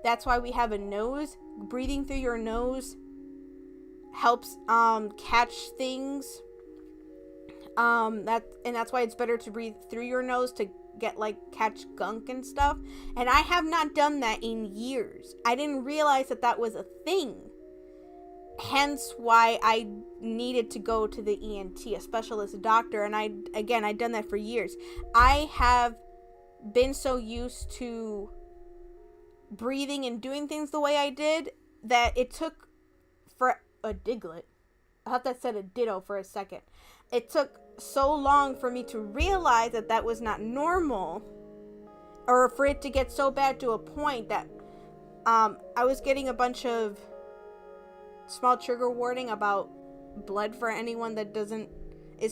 That's why we have a nose. Breathing through your nose helps catch things. That's why it's better to breathe through your nose to get catch gunk and stuff. And I have not done that in years. I didn't realize that was a thing. Hence why I needed to go to the ENT, a specialist doctor, and I'd done that for years. I have been so used to breathing and doing things the way I did that it took for a Diglett. I thought that said a ditto for a second. It took so long for me to realize that was not normal, or for it to get so bad to a point that I was getting a bunch of small trigger warning about blood for anyone that is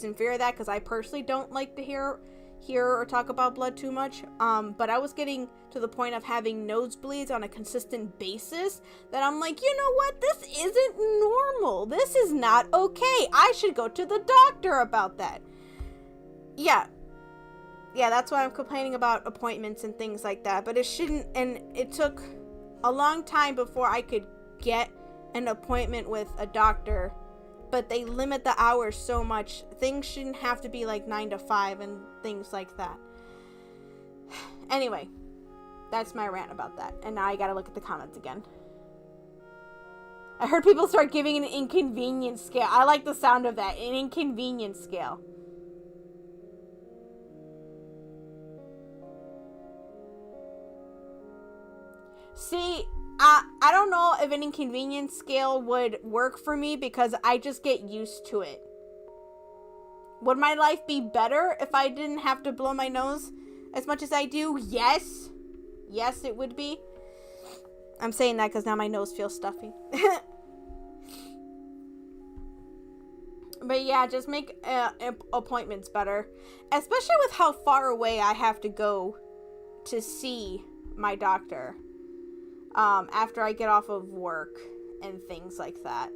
in fear of that, because I personally don't like to hear or talk about blood too much. But I was getting to the point of having nosebleeds on a consistent basis that I'm like, you know what? This isn't normal. This is not okay. I should go to the doctor about that. Yeah, that's why I'm complaining about appointments and things like that. But it shouldn't, and it took a long time before I could get an appointment with a doctor, but they limit the hours so much. Things shouldn't have to be 9 to 5 and things like that. Anyway, that's my rant about that. And now I gotta look at the comments again. I heard people start giving an inconvenience scale. I like the sound of that. An inconvenience scale. See, I don't know if an inconvenience scale would work for me because I just get used to it. Would my life be better if I didn't have to blow my nose as much as I do? Yes. Yes, it would be. I'm saying that because now my nose feels stuffy. But yeah, just make appointments better. Especially with how far away I have to go to see my doctor. After I get off of work and things like that.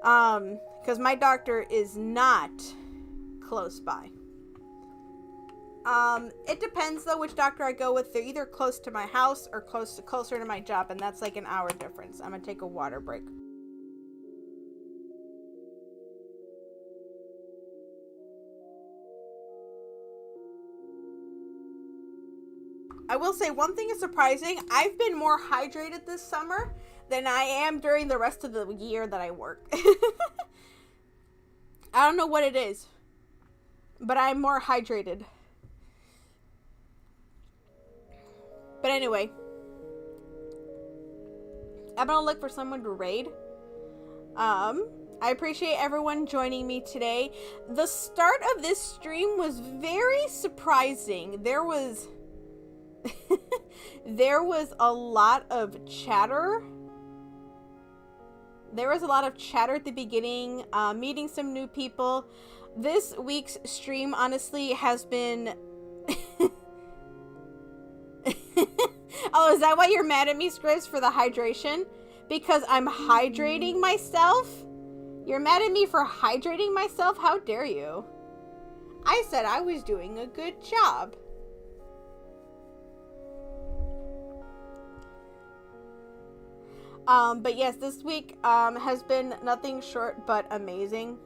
Because my doctor is not close by. It depends though which doctor I go with. They're either close to my house or closer to my job, and that's like an hour difference. I'm gonna take a water break. I will say one thing is surprising. I've been more hydrated this summer than I am during the rest of the year that I work. I don't know what it is, but I'm more hydrated. But anyway, I'm gonna look for someone to raid. I appreciate everyone joining me today. The start of this stream was very surprising. There was there was a lot of chatter. There was a lot of chatter at the beginning, meeting some new people. This week's stream, honestly, has been... Oh, is that why you're mad at me, Scripps, for the hydration? Because I'm hydrating myself? You're mad at me for hydrating myself? How dare you? I said I was doing a good job. But yes, this week has been nothing short but amazing.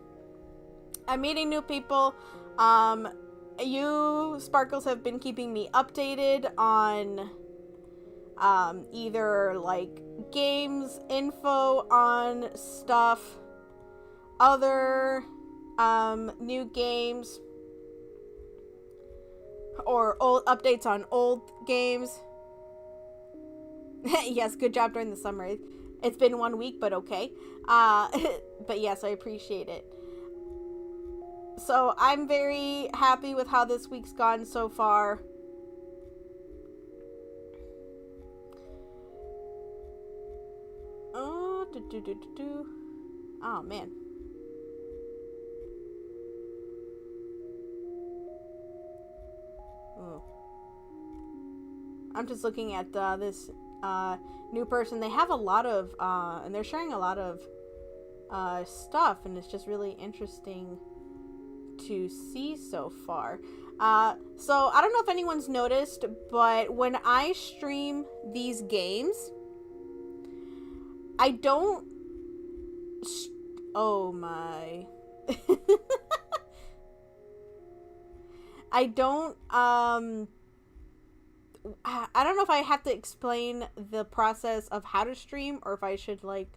I'm meeting new people. You, Sparkles, have been keeping me updated on either like games, info on stuff, other new games, or old updates on old games. Yes, good job during the summer. It's been 1 week, but okay. But yes, I appreciate it. So I'm very happy with how this week's gone so far. Oh, oh man. Ooh. I'm just looking at this new person. They have a lot of and they're sharing a lot of stuff, and it's just really interesting to see so far. So I don't know if anyone's noticed, but when I stream these games, I don't oh my I don't I don't know if I have to explain the process of how to stream or if I should like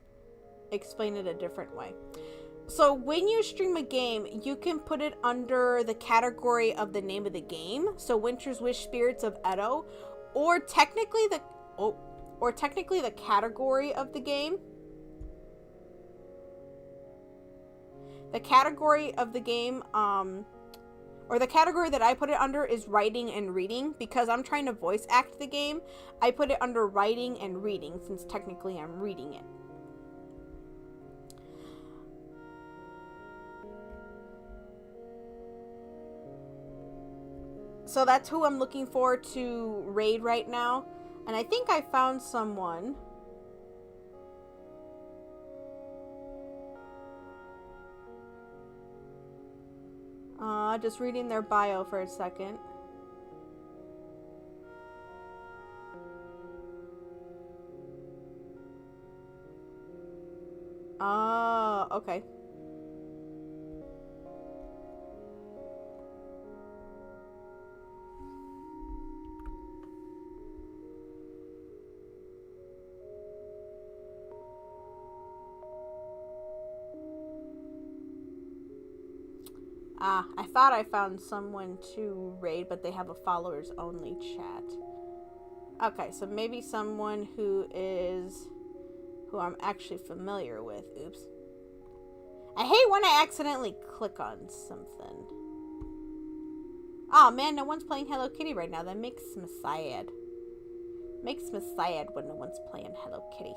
explain it a different way. So when you stream a game, you can put it under the category of the name of the game. So Winter's Wish Spirits of Edo, or technically the category of the game. The category of the game or the category that I put it under is writing and reading, because I'm trying to voice act the game. I put it under writing and reading since technically I'm reading it. So that's who I'm looking for to raid right now. And I think I found someone. Just reading their bio for a second. Oh, okay. I thought I found someone to raid, but they have a followers only chat. Okay, so maybe someone who I'm actually familiar with. Oops. I hate when I accidentally click on something. Oh man, no one's playing Hello Kitty right now. That makes me sad. Makes me sad when no one's playing Hello Kitty.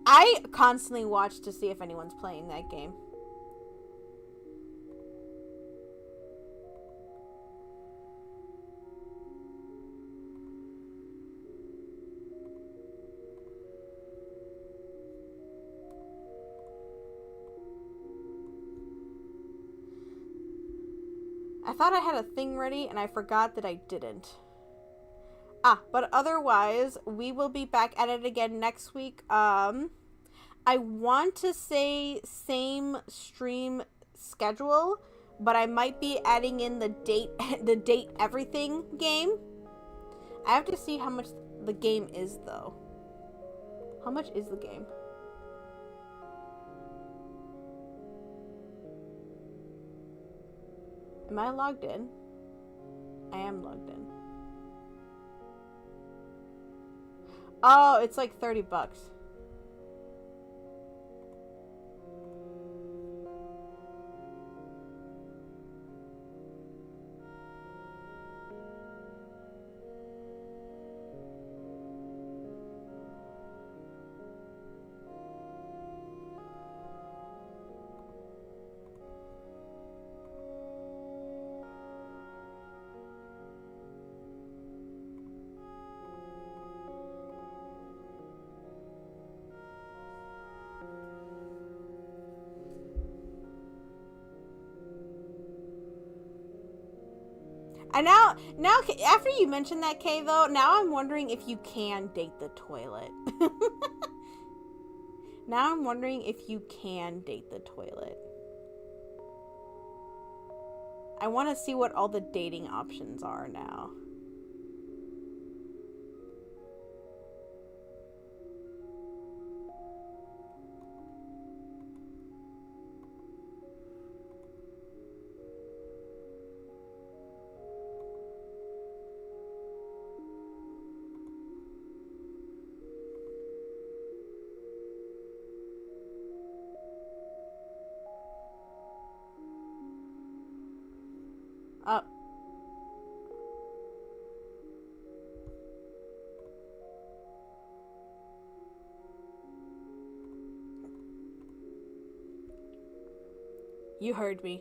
I constantly watch to see if anyone's playing that game. I thought I had a thing ready and I forgot that I didn't. But otherwise, we will be back at it again next week. I want to say same stream schedule, but I might be adding in the date everything game. I have to see how much the game is though. How much is the game? Am I logged in? I am logged in. Oh, it's like $30. And now after you mentioned that, Kay, though, now I'm wondering if you can date the toilet. Now I'm wondering if you can date the toilet. I want to see what all the dating options are now. Oh. You heard me.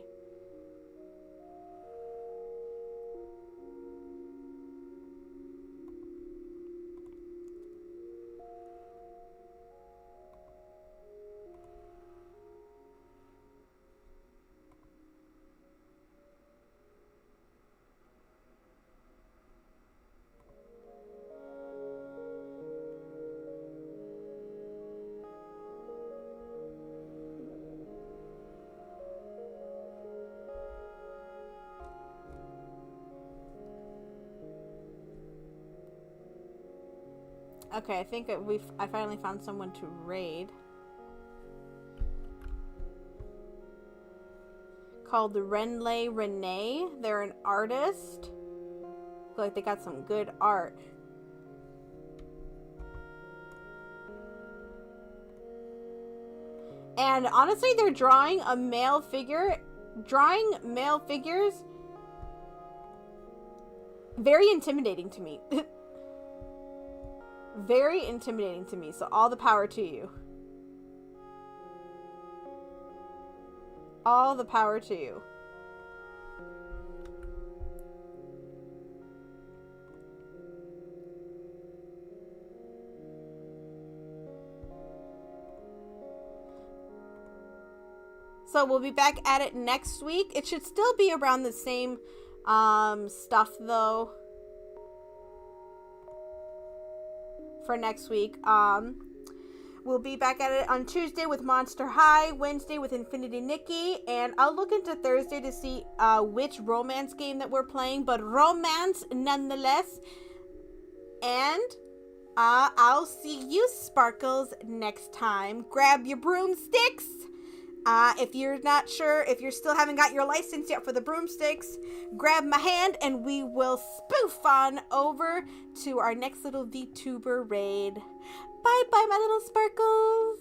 Okay, I think I finally found someone to raid. Called Renley Renee. They're an artist. Look like they got some good art. And honestly, they're drawing a male figure. Drawing male figures. Very intimidating to me. Very intimidating to me, so all the power to you. All the power to you. So we'll be back at it next week. It should still be around the same stuff though. For next week. We'll be back at it on Tuesday with Monster High, Wednesday with Infinity Nikki, and I'll look into Thursday to see which romance game that we're playing, but romance nonetheless. And I'll see you Sparkles next time. Grab your broomsticks. If you're not sure, if you still haven't got your license yet for the broomsticks, grab my hand and we will spoof on over to our next little VTuber raid. Bye bye, my little Sparkles.